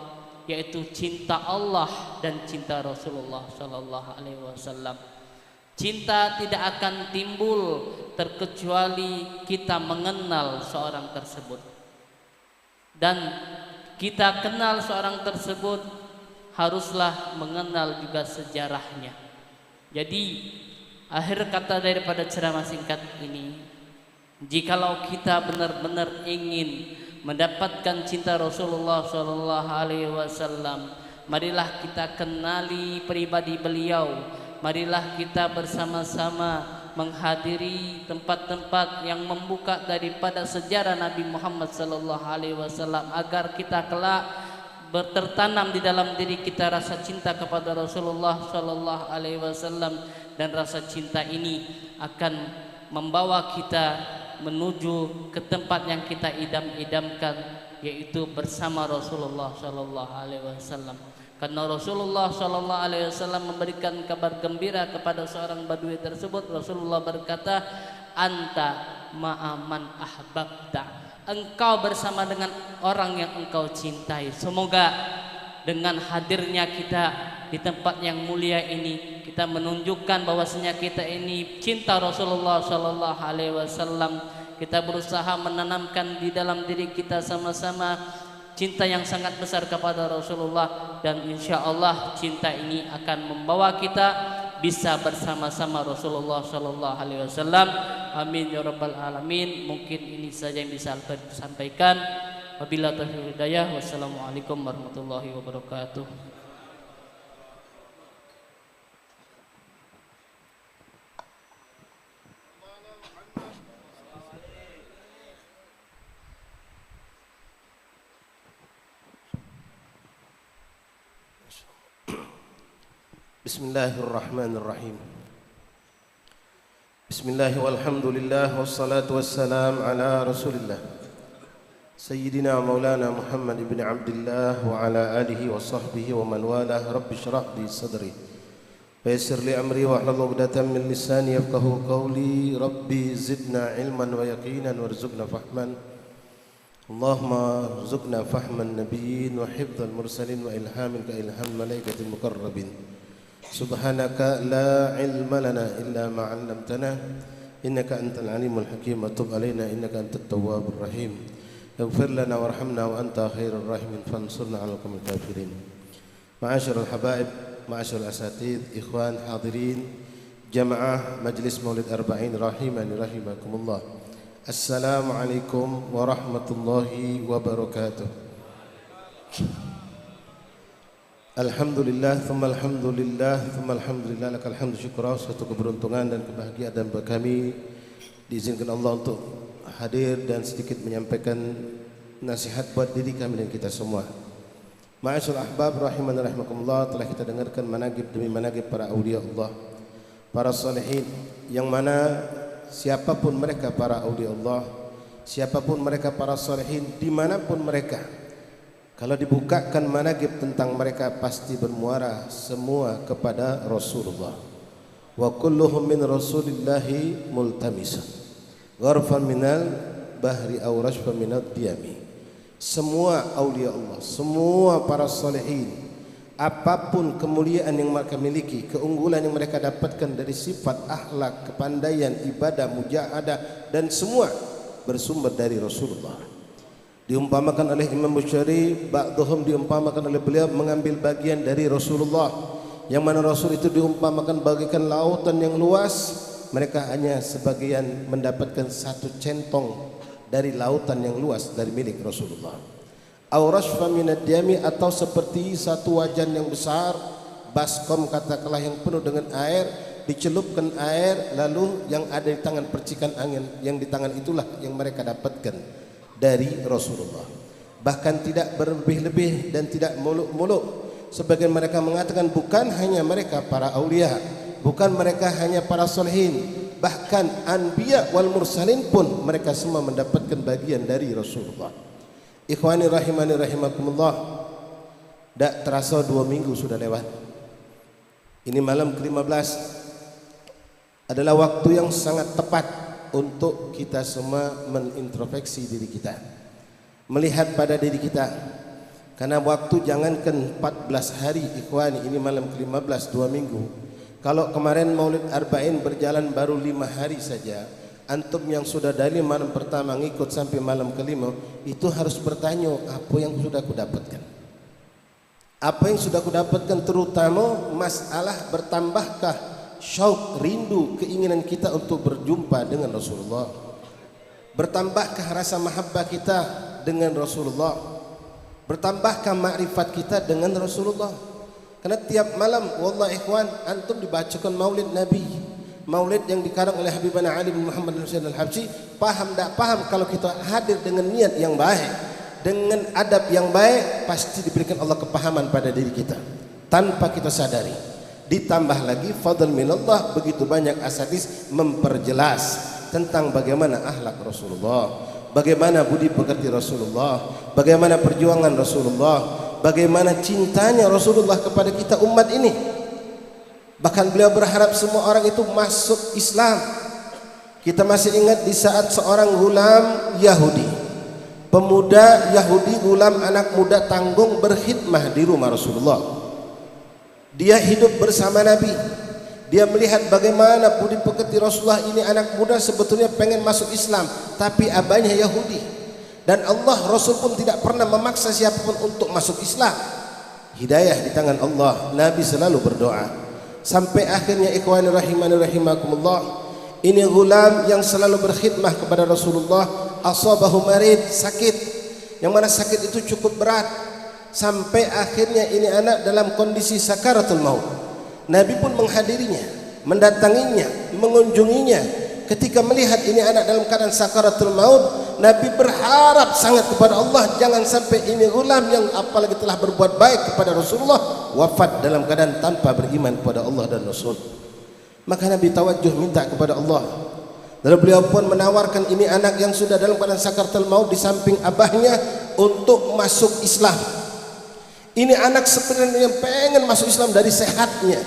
K: yaitu cinta Allah dan cinta Rasulullah sallallahu alaihi wasallam." Cinta tidak akan timbul terkecuali kita mengenal seorang tersebut. Dan kita kenal seorang tersebut haruslah mengenal juga sejarahnya. Jadi akhir kata daripada ceramah singkat ini, jikalau kita benar-benar ingin mendapatkan cinta Rasulullah sallallahu alaihi wasallam, marilah kita kenali pribadi beliau. Marilah kita bersama-sama menghadiri tempat-tempat yang membuka daripada sejarah Nabi Muhammad sallallahu alaihi wasallam, agar kita kelak tertanam di dalam diri kita rasa cinta kepada Rasulullah sallallahu alaihi wasallam, dan rasa cinta ini akan membawa kita menuju ke tempat yang kita idam-idamkan, yaitu bersama Rasulullah sallallahu alaihi wasallam. Karena Rasulullah sallallahu alaihi wasallam memberikan kabar gembira kepada seorang badui tersebut. Rasulullah berkata, "Anta ma'aman ahbabta." Engkau bersama dengan orang yang engkau cintai. Semoga dengan hadirnya kita di tempat yang mulia ini, kita menunjukkan bahwasanya kita ini cinta Rasulullah sallallahu alaihi wasallam. Kita berusaha menanamkan di dalam diri kita sama-sama cinta yang sangat besar kepada Rasulullah, dan insya Allah cinta ini akan membawa kita bisa bersama-sama Rasulullah sallallahu alaihi wasallam. Amin ya rabbal alamin. Mungkin ini saja yang bisa saya sampaikan. Wabillahi taufiq hidayah. Wassalamualaikum warahmatullahi wabarakatuh.
L: Bismillahirrahmanirrahim. Bismillah walhamdulillah wassalatu wassalam ala Rasulillah Sayyidina Maulana Muhammad ibn Abdullah wa ala alihi wa sahbihi wa man walah. Rabbi shrah li sadri wa yassir li amri wa hlul 'uqdatam min lisani yafqahu qawli. Rabbi zidna ilman wa yaqinan warzuqna fahman. Allahumma rzuqna fahman nabiyyin wa hifdzal mursalin wa ilhamin ka ilham malaikatil muqarrabin. Subhanaka la ilma lana illa ma 'allamtana innaka antal alimul hakim. Tub alaina innaka antat tawwabur rahim. Ighfir lana warhamna wa anta khairur rahimin fansurna 'alal qawmil kafirin. Ma'asyiral habaib, ma'asyiral asatidz, ikhwan hadirin jamaah Majlis Maulid Arba'in rahimani rahimakumullah. Assalamualaikum warahmatullahi wabarakatuh. Alhamdulillah, thumma alhamdulillah, thumma alhamdulillah, lakal hamdu syukra. Suatu keberuntungan dan kebahagiaan dan kami diizinkan Allah untuk hadir dan sedikit menyampaikan nasihat buat diri kami dan kita semua. Ma'asyul ahbab rahimani rahimakumullah, telah kita dengarkan manaqib demi manaqib para awliya Allah, para salihin, yang mana siapapun mereka para awliya Allah, siapapun mereka para salihin, dimanapun mereka, kalau dibukakan manaqib tentang mereka pasti bermuara semua kepada Rasulullah. Wa kulluhum min Rasulillahi multamisan gharfan minal bahri aw rashfan minad diyami. Semua aulia Allah, semua para salihin, apapun kemuliaan yang mereka miliki, keunggulan yang mereka dapatkan dari sifat, akhlak, kepandaian, ibadah, mujahadah, dan semua bersumber dari Rasulullah. Diumpamakan oleh Imam Bukhari, ba'dhum diumpamakan oleh beliau mengambil bagian dari Rasulullah, yang mana Rasul itu diumpamakan bagaikan lautan yang luas, mereka hanya sebagian mendapatkan satu centong dari lautan yang luas dari milik Rasulullah. Aurashfa minad diyami, atau seperti satu wajan yang besar, baskom katakanlah, yang penuh dengan air, dicelupkan air, lalu yang ada di tangan percikan angin, yang di tangan itulah yang mereka dapatkan dari Rasulullah. Bahkan tidak berlebih-lebih dan tidak muluk-muluk. Sebagian mereka mengatakan bukan hanya mereka para aulia, bukan mereka hanya para salihin, bahkan anbiya wal mursalin pun mereka semua mendapatkan bagian dari Rasulullah. Ikhwani rahimani rahimakumullah, tak terasa 2 minggu sudah lewat. Ini malam ke-15 adalah waktu yang sangat tepat untuk kita semua menintrospeksi diri kita, melihat pada diri kita. Karena waktu jangankan 14 hari ikhwani, ini malam ke-15 2 minggu. Kalau kemarin Maulid Arba'in berjalan baru 5 hari saja, antum yang sudah dari malam pertama ngikut sampai malam ke-5 itu harus bertanya, apa yang sudah aku dapatkan? Apa yang sudah aku dapatkan, terutama masalah bertambahkah syauq, rindu, keinginan kita untuk berjumpa dengan Rasulullah? Bertambahkah rasa mahabbah kita dengan Rasulullah? Bertambahkah makrifat kita dengan Rasulullah? Karena tiap malam wallah ikhwan, antum dibacakan maulid Nabi, maulid yang dikarang oleh Habibana Ali bin Muhammad Al-Husain Al-Habsyi. Paham tak paham, kalau kita hadir dengan niat yang baik, dengan adab yang baik, pasti diberikan Allah kepahaman pada diri kita tanpa kita sadari. Ditambah lagi fadl minallah, begitu banyak asatidz memperjelas tentang bagaimana akhlak Rasulullah, bagaimana budi pekerti Rasulullah, bagaimana perjuangan Rasulullah, bagaimana cintanya Rasulullah kepada kita umat ini. Bahkan beliau berharap semua orang itu masuk Islam. Kita masih ingat di saat seorang gulam Yahudi, pemuda Yahudi, gulam anak muda tanggung, berkhidmah di rumah Rasulullah. Dia hidup bersama Nabi. Dia melihat bagaimana budi pekerti Rasulullah ini, anak muda sebetulnya pengen masuk Islam, tapi abahnya Yahudi. Dan Allah, Rasul pun tidak pernah memaksa siapapun untuk masuk Islam. Hidayah di tangan Allah. Nabi selalu berdoa. Sampai akhirnya ikhwani rahimani rahimakumullah, ini gulam yang selalu berkhidmah kepada Rasulullah, asabahu marid, sakit. Yang mana sakit itu cukup berat. Sampai akhirnya ini anak dalam kondisi sakaratul maut. Nabi pun menghadirinya, mendatanginya, mengunjunginya. Ketika melihat ini anak dalam keadaan sakaratul maut, Nabi berharap sangat kepada Allah, jangan sampai ini gulam yang apalagi telah berbuat baik kepada Rasulullah wafat dalam keadaan tanpa beriman kepada Allah dan Rasul. Maka Nabi tawajjuh minta kepada Allah. Lalu beliau pun menawarkan ini anak yang sudah dalam keadaan sakaratul maut di samping abahnya untuk masuk Islam. Ini anak sebenarnya yang pengen masuk Islam dari sehatnya,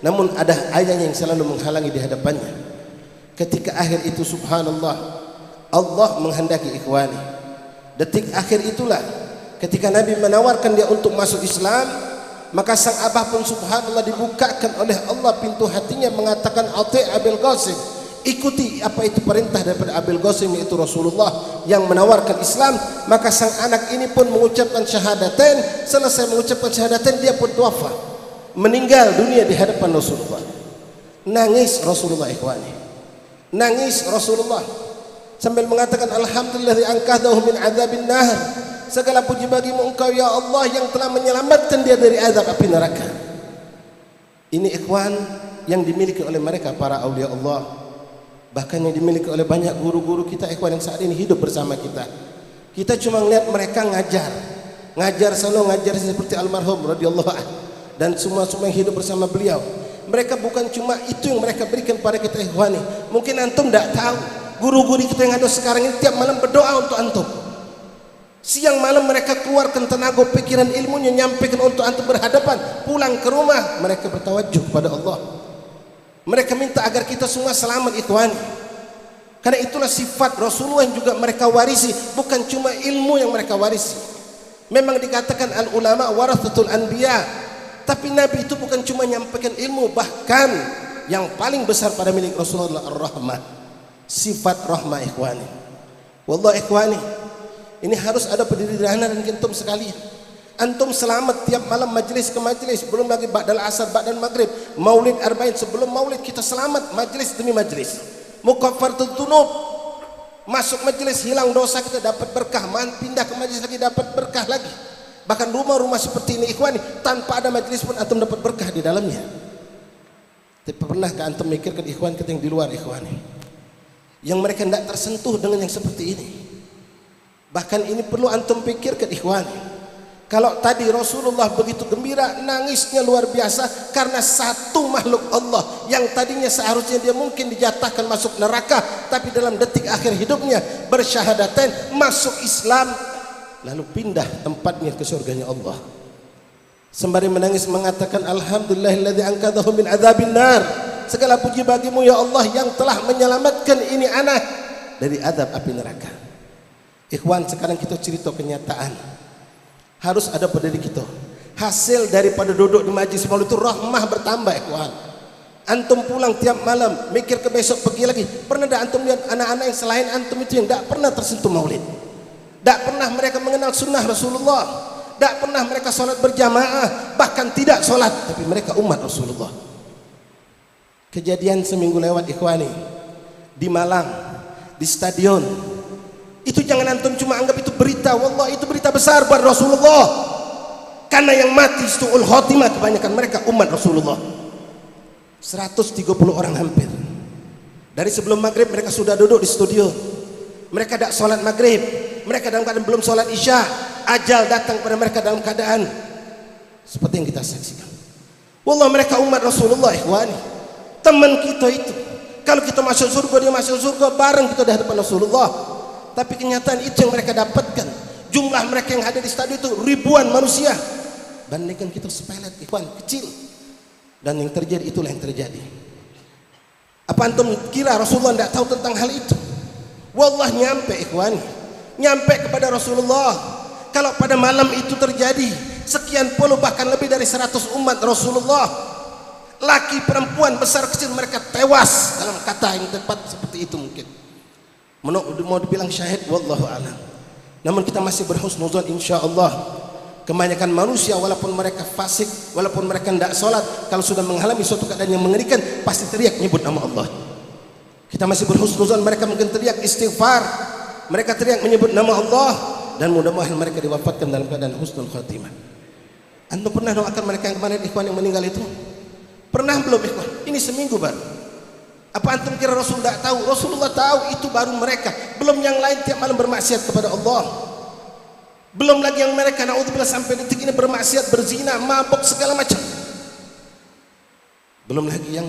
L: namun ada ayahnya yang selalu menghalangi di hadapannya. Ketika akhir itu subhanallah, Allah menghendaki ikhwani, detik akhir itulah ketika Nabi menawarkan dia untuk masuk Islam, maka sang abah pun subhanallah dibukakan oleh Allah pintu hatinya, mengatakan ati Abil Qasim, ikuti apa itu perintah daripada Abil Qasim, yaitu Rasulullah yang menawarkan Islam. Maka sang anak ini pun mengucapkan syahadatain. Selesai mengucapkan syahadatain, dia pun wafat, meninggal dunia di hadapan Rasulullah. Nangis Rasulullah ikhwani, nangis Rasulullah sambil mengatakan alhamdulillah angkadahu min adzabin nar, segala puji bagimu engkau ya Allah yang telah menyelamatkan dia dari azab api neraka. Ini ikhwan yang dimiliki oleh mereka para aulia Allah, bahkan yang dimiliki oleh banyak guru-guru kita ikhwan yang saat ini hidup bersama kita. Kita cuma melihat mereka ngajar selalu ngajar seperti almarhum radhiyallahu anhu dan semua yang hidup bersama beliau. Mereka bukan cuma itu yang mereka berikan pada kita ikhwani. Mungkin antum tidak tahu, guru-guru kita yang ada sekarang ini tiap malam berdoa untuk antum. Siang malam mereka keluarkan tenaga pikiran ilmunya, nyampaikan untuk antum berhadapan. Pulang ke rumah mereka bertawajuh kepada Allah. Mereka minta agar kita semua selamat ikhwani. Karena itulah sifat Rasulullah yang juga mereka warisi, bukan cuma ilmu yang mereka warisi. Memang dikatakan al ulama warathatul anbiya, tapi Nabi itu bukan cuma menyampaikan ilmu, bahkan yang paling besar pada milik Rasulullah ar-rahmah, sifat rahmah ikhwani. Wallah ikhwani, ini harus ada pendirian dan kentum sekalian. Antum selamat tiap malam majlis ke majlis, belum lagi ba'dal asar, ba'dal maghrib, maulid arba'in, sebelum maulid kita selamat majlis demi majlis. Mukaffaratut dzunub, masuk majlis hilang dosa kita, dapat berkah, pindah ke majlis lagi dapat berkah lagi. Bahkan rumah-rumah seperti ini ikhwani, tanpa ada majlis pun antum dapat berkah di dalamnya. Tapi pernahkah antum mikirkan ikhwan kita yang di luar ikhwani, yang mereka tidak tersentuh dengan yang seperti ini? Bahkan ini perlu antum pikirkan ikhwani. Kalau tadi Rasulullah begitu gembira, nangisnya luar biasa karena satu makhluk Allah yang tadinya seharusnya dia mungkin dijatahkan masuk neraka, tapi dalam detik akhir hidupnya bersyahadatain masuk Islam, lalu pindah tempatnya ke surganya Allah. Sembari menangis mengatakan alhamdulillahilladzi anqadhahu min adzabin nar. Segala puji bagimu ya Allah yang telah menyelamatkan ini anak dari azab api neraka. Ikhwan, sekarang kita cerita kenyataan. Harus ada pada diri kita. Hasil daripada duduk di majlis maulid itu rahmah bertambah, ikhwan. Antum pulang tiap malam mikir ke besok pergi lagi. Pernah tak antum lihat anak-anak yang selain antum itu yang tak pernah tersentuh maulid? Tak pernah mereka mengenal sunnah Rasulullah. Tak pernah mereka sholat berjamaah, bahkan tidak sholat, tapi mereka umat Rasulullah. Kejadian seminggu lewat, ikhwani, di Malang, di stadion. Itu jangan antum cuma anggap itu berita. Wallah, itu berita besar buat Rasulullah. Karena yang mati su'ul khotimah kebanyakan mereka umat Rasulullah. 130 orang hampir. Dari sebelum maghrib mereka sudah duduk di studio. Mereka tidak sholat maghrib. Mereka dalam keadaan belum sholat isya. Ajal datang pada mereka dalam keadaan seperti yang kita saksikan. Wallah, mereka umat Rasulullah, ikhwani. Teman kita itu, kalau kita masuk surga, dia masuk surga, bareng kita di hadapan Rasulullah. Tapi kenyataan itu yang mereka dapatkan. Jumlah mereka yang hadir di stadion itu ribuan manusia. Bandingkan kita sepelet, ikhwan, kecil. Dan yang terjadi itulah yang terjadi. Apa antum kira Rasulullah tidak tahu tentang hal itu? Wallah, nyampe, ikhwan, nyampe kepada Rasulullah. Kalau pada malam itu terjadi sekian puluh bahkan lebih dari 100 umat Rasulullah, laki perempuan besar kecil mereka tewas, dalam kata yang tepat seperti itu mungkin. Mau dibilang syahid, wallahu a'lam. Namun kita masih berhusnuzon insyaallah. Kebanyakan manusia walaupun mereka fasik, walaupun mereka tidak sholat, kalau sudah mengalami suatu keadaan yang mengerikan pasti teriak nyebut nama Allah. Kita masih berhusnuzon, mereka mungkin teriak istighfar, mereka teriak menyebut nama Allah, dan mudah-mudahan mereka diwafatkan dalam keadaan husnul khatimah. Antum pernah doakan mereka yang kemarin, ikhwan, yang meninggal itu? Pernah belum, ikhwan? Ini seminggu baru. Apa antum kira Rasul tidak tahu? Rasulullah tahu, itu baru mereka. Belum yang lain tiap malam bermaksiat kepada Allah. Belum lagi yang mereka naudzubillah sampai detik ini bermaksiat, berzina, mabuk, segala macam. Belum lagi yang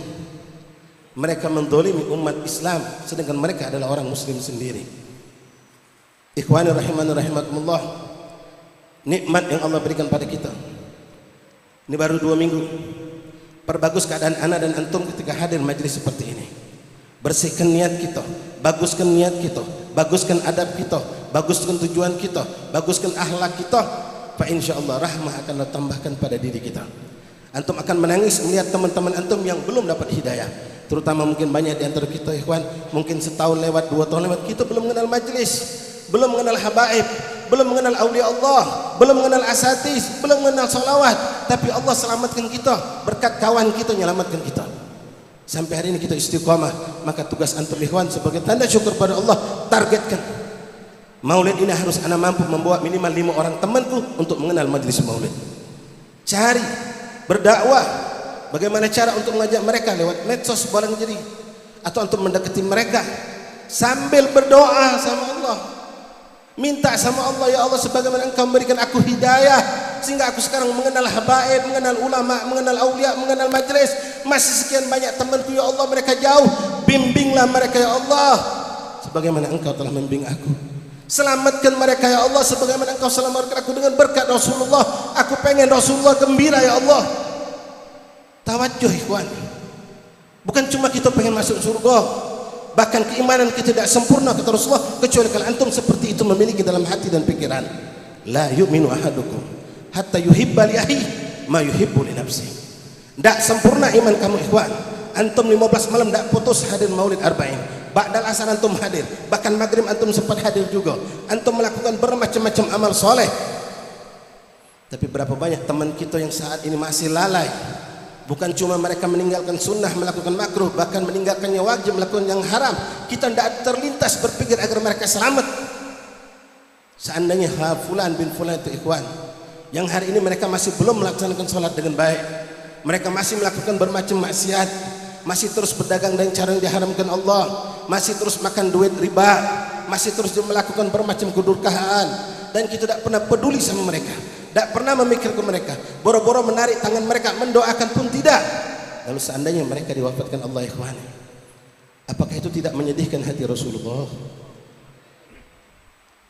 L: mereka mendolimi umat Islam, sedangkan mereka adalah orang muslim sendiri. Ikhwani rahimani rahimakumullah, nikmat yang Allah berikan pada kita. Ini baru 2 minggu. Perbagus keadaan anak dan antum ketika hadir majlis seperti ini. Bersihkan niat kita, baguskan niat kita, baguskan adab kita, baguskan tujuan kita, baguskan akhlak kita. Fa insyaallah rahmah akan Allah tambahkan pada diri kita. Antum akan menangis melihat teman-teman antum yang belum dapat hidayah. Terutama mungkin banyak di antara kita, ikhwan, mungkin setahun lewat, 2 tahun lewat, kita belum mengenal majlis, belum mengenal habaib, belum mengenal aulia Allah, belum mengenal asatis, belum mengenal salawat. Tapi Allah selamatkan kita, berkat kawan kita menyelamatkan kita. Sampai hari ini kita istiqamah. Maka tugas antum, ikhwan, sebagai tanda syukur pada Allah, targetkan maulid ini harus ana mampu membawa minimal 5 orang temanku untuk mengenal majlis maulid. Cari, berdakwah, bagaimana cara untuk mengajak mereka lewat medsos barang jadi, atau untuk mendekati mereka sambil berdoa sama Allah. Minta sama Allah, ya Allah, sebagaimana Engkau memberikan aku hidayah sehingga aku sekarang mengenal habaib, mengenal ulama, mengenal aulia, mengenal majlis. Masih sekian banyak temanku, ya Allah, mereka jauh. Bimbinglah mereka, ya Allah, sebagaimana Engkau telah membimbing aku. Selamatkan mereka, ya Allah, sebagaimana Engkau selamatkan aku dengan berkat Rasulullah. Aku pengen Rasulullah gembira, ya Allah. Tawajjuh, ikhwan. Bukan cuma kita pengen masuk surga, bahkan keimanan kita tidak sempurna kata Rasulullah kecuali kalau antum seperti itu memiliki dalam hati dan pikiran. La yu'minu ahadukum hatta yuhibba li akhihi ma yuhibbu li nafsihi. Tidak sempurna iman kamu, ikhwan. Antum 15 malam tidak putus hadir maulid arba'in. Ba'dal asar antum hadir, bahkan maghrib antum sempat hadir juga. Antum melakukan bermacam-macam amal soleh. Tapi berapa banyak teman kita yang saat ini masih lalai. Bukan cuma mereka meninggalkan sunnah, melakukan makruh, bahkan meninggalkannya wajib, melakukan yang haram. Kita tidak terlintas berpikir agar mereka selamat. Seandainya fulan bin fulan itu, ikhwan, yang hari ini mereka masih belum melaksanakan sholat dengan baik, mereka masih melakukan bermacam maksiat, masih terus berdagang dengan cara yang diharamkan Allah, masih terus makan duit riba, masih terus melakukan bermacam kedurkaan, dan kita tidak pernah peduli sama mereka. Tak pernah memikirkan mereka. Boro-boro menarik tangan mereka, mendoakan pun tidak. Lalu seandainya mereka diwafatkan Allah ikhwan, apakah itu tidak menyedihkan hati Rasulullah?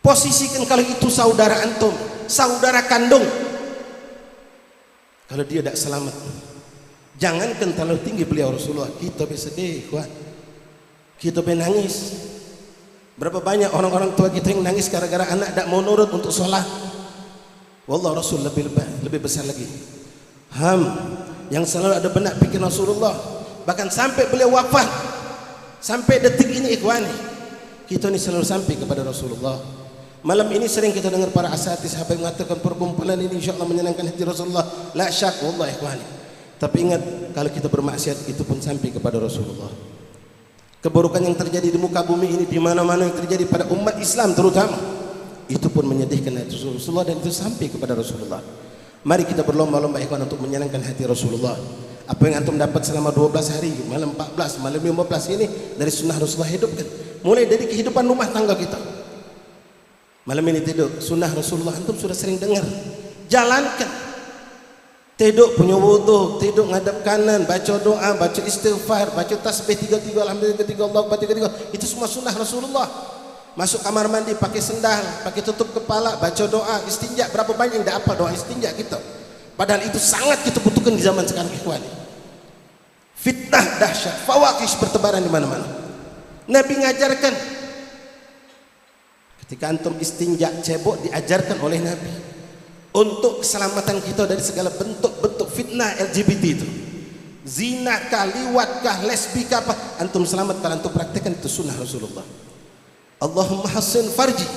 L: Posisikan kalau itu saudara antum, saudara kandung, kalau dia tidak selamat, jangankan terlalu tinggi beliau Rasulullah, kita bersedih ikhwan, kita menangis. Berapa banyak orang-orang tua kita yang nangis gara-gara anak tidak mau nurut untuk sholat. Wallah Rasul lebih besar lagi. Yang selalu ada benak pikir Rasulullah. Bahkan sampai beliau wafat, sampai detik ini ikhwani, kita ini selalu sampai kepada Rasulullah. Malam ini sering kita dengar para asatidz sahabat mengatakan perkumpulan ini insyaAllah menyenangkan hati Rasulullah. La syak, wallah ikhwani. Tapi ingat, kalau kita bermaksiat itu pun sampai kepada Rasulullah. Keburukan yang terjadi di muka bumi ini, di mana-mana yang terjadi pada umat Islam terutama, itu pun menyedihkan hati Rasulullah dan itu sampai kepada Rasulullah. Mari kita berlomba-lomba ikhwan untuk menyenangkan hati Rasulullah. Apa yang antum dapat selama 12 hari, malam 14, malam 15 ini dari sunnah Rasulullah hidupkan. Mulai dari kehidupan rumah tangga kita. Malam ini tidur, sunnah Rasulullah antum sudah sering dengar. Jalankan. Tidur punya wudu, tidur ngadap kanan, baca doa, baca istighfar, baca tasbih 33, alhamdulillah 33, Allah akbar 33. Itu semua sunnah Rasulullah. Masuk kamar mandi pakai sendal, pakai tutup kepala, baca doa, istinja. Berapa banyak yang tidak apa doa istinja kita. Padahal itu sangat kita butuhkan di zaman sekarang ikhwan. Fitnah dahsyat, fawahish bertebaran di mana-mana. Nabi ngajarkan ketika antum istinja cebok diajarkan oleh Nabi untuk keselamatan kita dari segala bentuk-bentuk fitnah LGBT itu. Zina kah, liwat kah, lesbi kah apa, antum selamat kalau antum praktekkan itu sunnah Rasulullah. Allahumma hassin farji,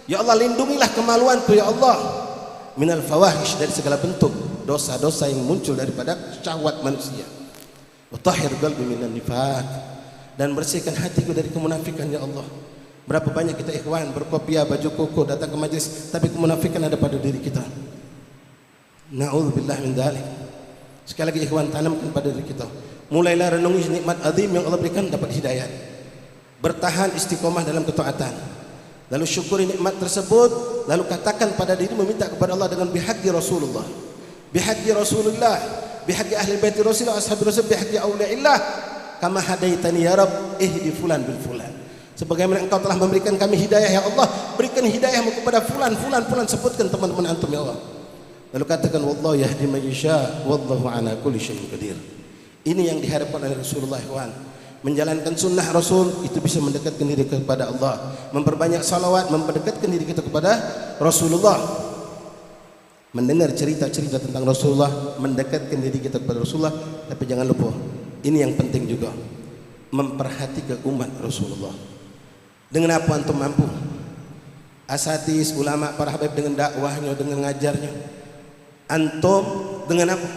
L: ya Allah lindungilah kemaluanku ya Allah minal fawahish, dari segala bentuk dosa-dosa yang muncul daripada syahwat manusia. Wa tahhir qalbi minan nifaq, dan bersihkan hatiku dari kemunafikan ya Allah. Berapa banyak kita ikhwan berkopiah baju koko datang ke majlis, tapi kemunafikan ada pada diri kita. Na'udzubillah min dzalik. Sekali lagi ikhwan, tanamkan pada diri kita. Mulailah renungi nikmat azim yang Allah berikan, dapat hidayah. Bertahan istiqomah dalam ketaatan. Lalu syukuri nikmat tersebut, lalu katakan pada diri meminta kepada Allah dengan bihaqqi Rasulullah. Bihaqqi Rasulullah, bihaqqi ahli bait Rasulullah, ashabi Rasul, bihaqqi auliyaillah, kama hadaitani ya Rabb, ihdi fulan bil fulan. Sebagaimana engkau telah memberikan kami hidayah ya Allah, berikan hidayahmu kepada fulan, fulan, fulan, sebutkan teman-teman antum ya Allah. Lalu katakan wallahu yahdi man yasha wallahu ala kulli syai'in qadir. Ini yang diharapkan oleh Rasulullah ikhwan. Menjalankan sunnah Rasul itu bisa mendekatkan diri kepada Allah. Memperbanyak salawat mendekatkan diri kita kepada Rasulullah. Mendengar cerita-cerita tentang Rasulullah mendekatkan diri kita kepada Rasulullah. Tapi jangan lupa, ini yang penting juga, memperhatikan umat Rasulullah. Dengan apa antum mampu? Asatidz, ulama, para habib dengan dakwahnya, dengan ngajarnya. Antum dengan apa?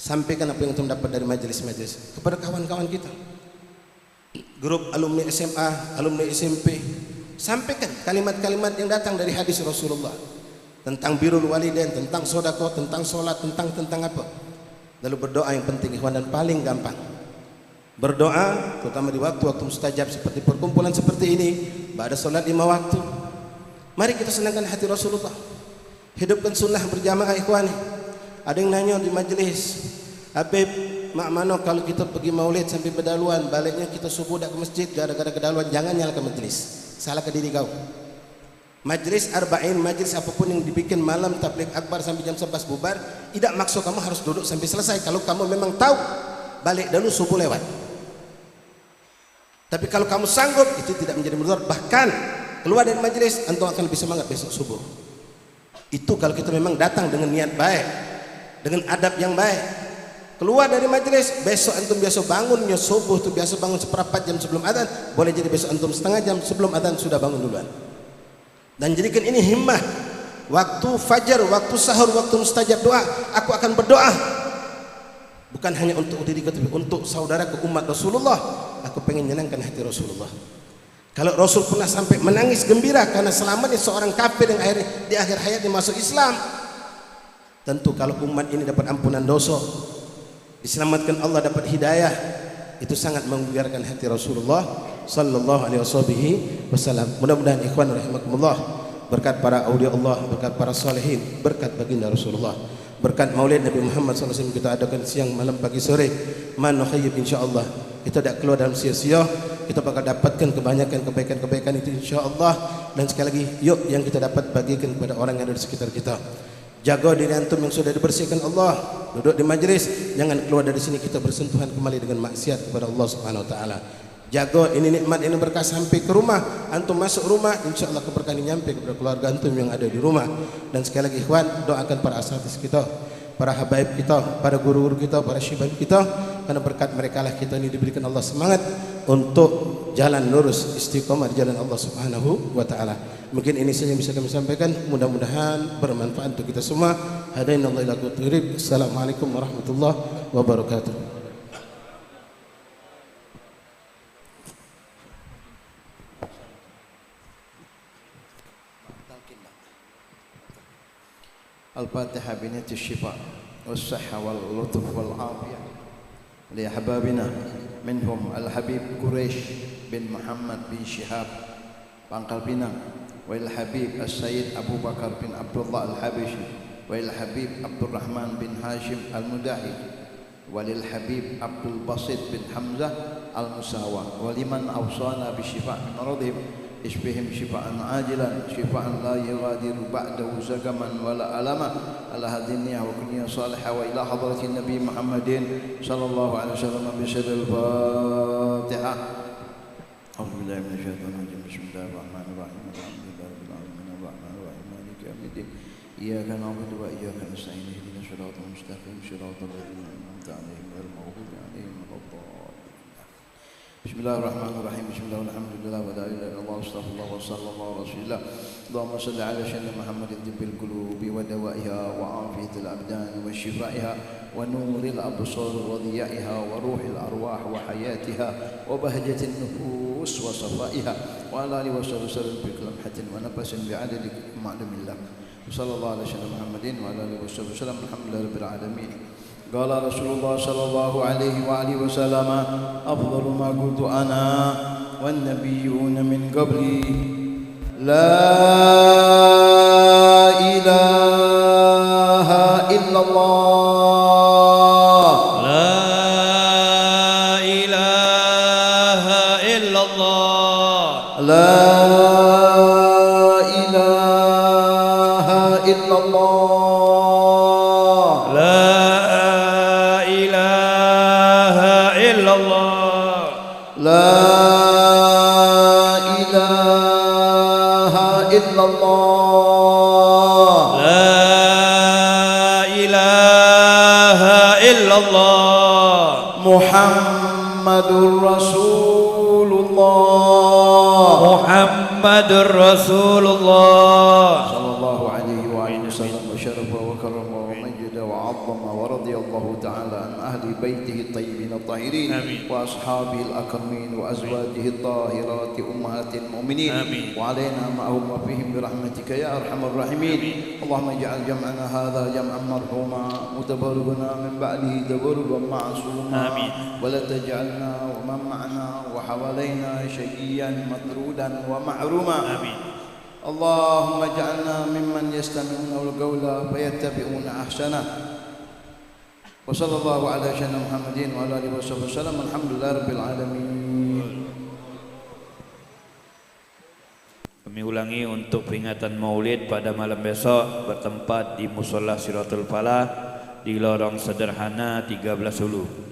L: Sampaikan apa yang antum dapat dari majelis-majelis kepada kawan-kawan kita. Grup alumni SMA, alumni SMP. Sampaikan kalimat-kalimat yang datang dari hadis Rasulullah tentang birrul walidain, tentang sedekah, tentang salat, tentang apa. Lalu berdoa yang penting ikhwan, dan paling gampang. Berdoa terutama di waktu-waktu mustajab seperti perkumpulan seperti ini, pada salat 5 waktu. Mari kita senangkan hati Rasulullah. Hidupkan sunnah berjamaah ikhwani. Ada yang nanya di majelis, Habib, mak mano kalau kita pergi maulid sampai berdaluan, baliknya kita subuh dak ke masjid gara-gara kedaluan? Jangan nyalakan majelis. Salah ke diri kau. Majelis arba'in, majelis apapun yang dibikin malam tabligh akbar sampai jam 11 bubar, tidak maksud kamu harus duduk sampai selesai. Kalau kamu memang tahu, balik dulu subuh lewat. Tapi kalau kamu sanggup, itu tidak menjadi mudarat. Bahkan keluar dari majelis, antum akan lebih semangat besok subuh. Itu kalau kita memang datang dengan niat baik, dengan adab yang baik. Keluar dari majelis, besok antum biasa bangunnya subuh itu biasa bangun seperempat jam sebelum adzan, boleh jadi besok antum setengah jam sebelum adzan sudah bangun duluan. Dan jadikan ini himmah. Waktu fajar, waktu sahur, waktu mustajab doa, aku akan berdoa. Bukan hanya untuk diri tapi untuk saudaraku umat Rasulullah. Aku pengen menyenangkan hati Rasulullah. Kalau Rasul pernah sampai menangis gembira karena selamatnya seorang kafir yang di akhir hayatnya masuk Islam, tentu kalau umat ini dapat ampunan dosa, diselamatkan Allah, dapat hidayah, itu sangat menggembirakan hati Rasulullah sallallahu alaihi wasallam. Mudah-mudahan ikhwan rahimakumullah, berkat para awliya Allah, berkat para salihin, berkat baginda Rasulullah, berkat maulid Nabi Muhammad SAW kita adakan siang, malam, pagi, sore. Man nukhayyib insya-Allah. Kita tidak keluar dalam sia-sia. Kita bakal dapatkan kebanyakan kebaikan-kebaikan itu insya-Allah. Dan sekali lagi, yuk yang kita dapat bagikan kepada orang yang ada di sekitar kita. Jaga diri antum yang sudah dibersihkan Allah. Duduk di majlis, jangan keluar dari sini kita bersentuhan kembali dengan maksiat kepada Allah Subhanahu wa taala. Jaga ini nikmat, ini berkah sampai ke rumah. Antum masuk rumah, insya-Allah keberkahan ini nyampe kepada keluarga antum yang ada di rumah. Dan sekali lagi ikhwan, doakan para asatidz kita, para habaib kita, para guru-guru kita, para syibab kita, karena berkat mereka lah kita ini diberikan Allah semangat untuk jalan lurus istiqamah di jalan Allah Subhanahu wa taala. Mungkin ini saja yang bisa kami sampaikan, mudah-mudahan bermanfaat untuk kita semua. Hadainallahu ila aqwamit. Assalamualaikum warahmatullahi wabarakatuh.
J: Al-Fatihah biniyati syifa was-sihha wal-lutf wal-afiyah li ahbabina minhum Al-Habib Quraish bin Muhammad bin Shihab Pangkal Pinang, wa Al-Habib As-Sayyid Abu Bakar bin Abdullah Al-Habishi, wa Al-Habib Abdurrahman bin Hashim Al-Mudahi, wa Al-Habib Abdul Basit bin Hamzah Al-Musawa, wa liman awsana bi syifa' min maradihim اشفهم شفاء عاجلا شفاء لا يغادر بعده سقما ولا ألما على هذه النية وكنية صالحة وإلى حضرة النبي محمد صلى الله عليه وسلم بسر الفاتحة. أعوذ بالله من الشيطان الرجيم. بسم الله الرحمن الرحيم. الحمد لله رب العالمين الرحمن الرحيم مالك يوم الدين إياك نعبد وإياك نستعين اهدنا الصراط المستقيم صراط الذين أنعمت عليهم غير المغضوب عليهم ولا الضالين. بسم الله الرحمن الرحيم. بسم الله والحمد لله ولا اله الا الله واستغفر الله وصلى الله على رسول الله. اللهم صل على سيدنا محمد طب القلوب ودوائها وعافيه الابدان وشفائها ونور الابصار وضيائها وروح الارواح وحياتها وبهجه النفوس وصفائها وعلى اله وصحبه وسلم بكل لمحه ونفس بعدد معلوم الله. وصلى الله على سيدنا محمد وعلى اله وصحبه وسلم. الحمد لله رب العالمين. قال رسول الله صلى الله عليه وآله وسلم أفضل ما قلت أنا والنبيون من قبلي لا إله إلا الله
C: لا إله إلا الله
J: لا إله إلا الله لا إله إلا الله
C: لا إله إلا الله
J: محمد رسول الله
C: محمد رسول الله
J: صلى الله عليه وآله وسلم وشرف وكرم ومجد وعظم ورضي الله تعالى عن أهل بيته الطيبين الطاهرين وأصحابه الأكرمين وأزواجه الطاهرات أمهات المؤمنين وعلينا معهم وفيهم برحمتك يا أرحم الراحمين. اللهم اجعل جمعنا هذا جمعا مرحوما وتفرقنا من بعده تفرقا معصوما ولا تجعلنا ومن معنا وحوالينا شقيا مطرودا ومحروما. اللهم اجعلنا ممن يستمعون القول فيتبعون أحسنه. وصلى الله على سيدنا محمد وعلى آله وصحبه وسلم. الحمد لله رب العالمين.
C: Kami ulangi untuk peringatan Maulid pada malam besok bertempat di Musholla Siratul Falah di lorong sederhana 13 Hulu.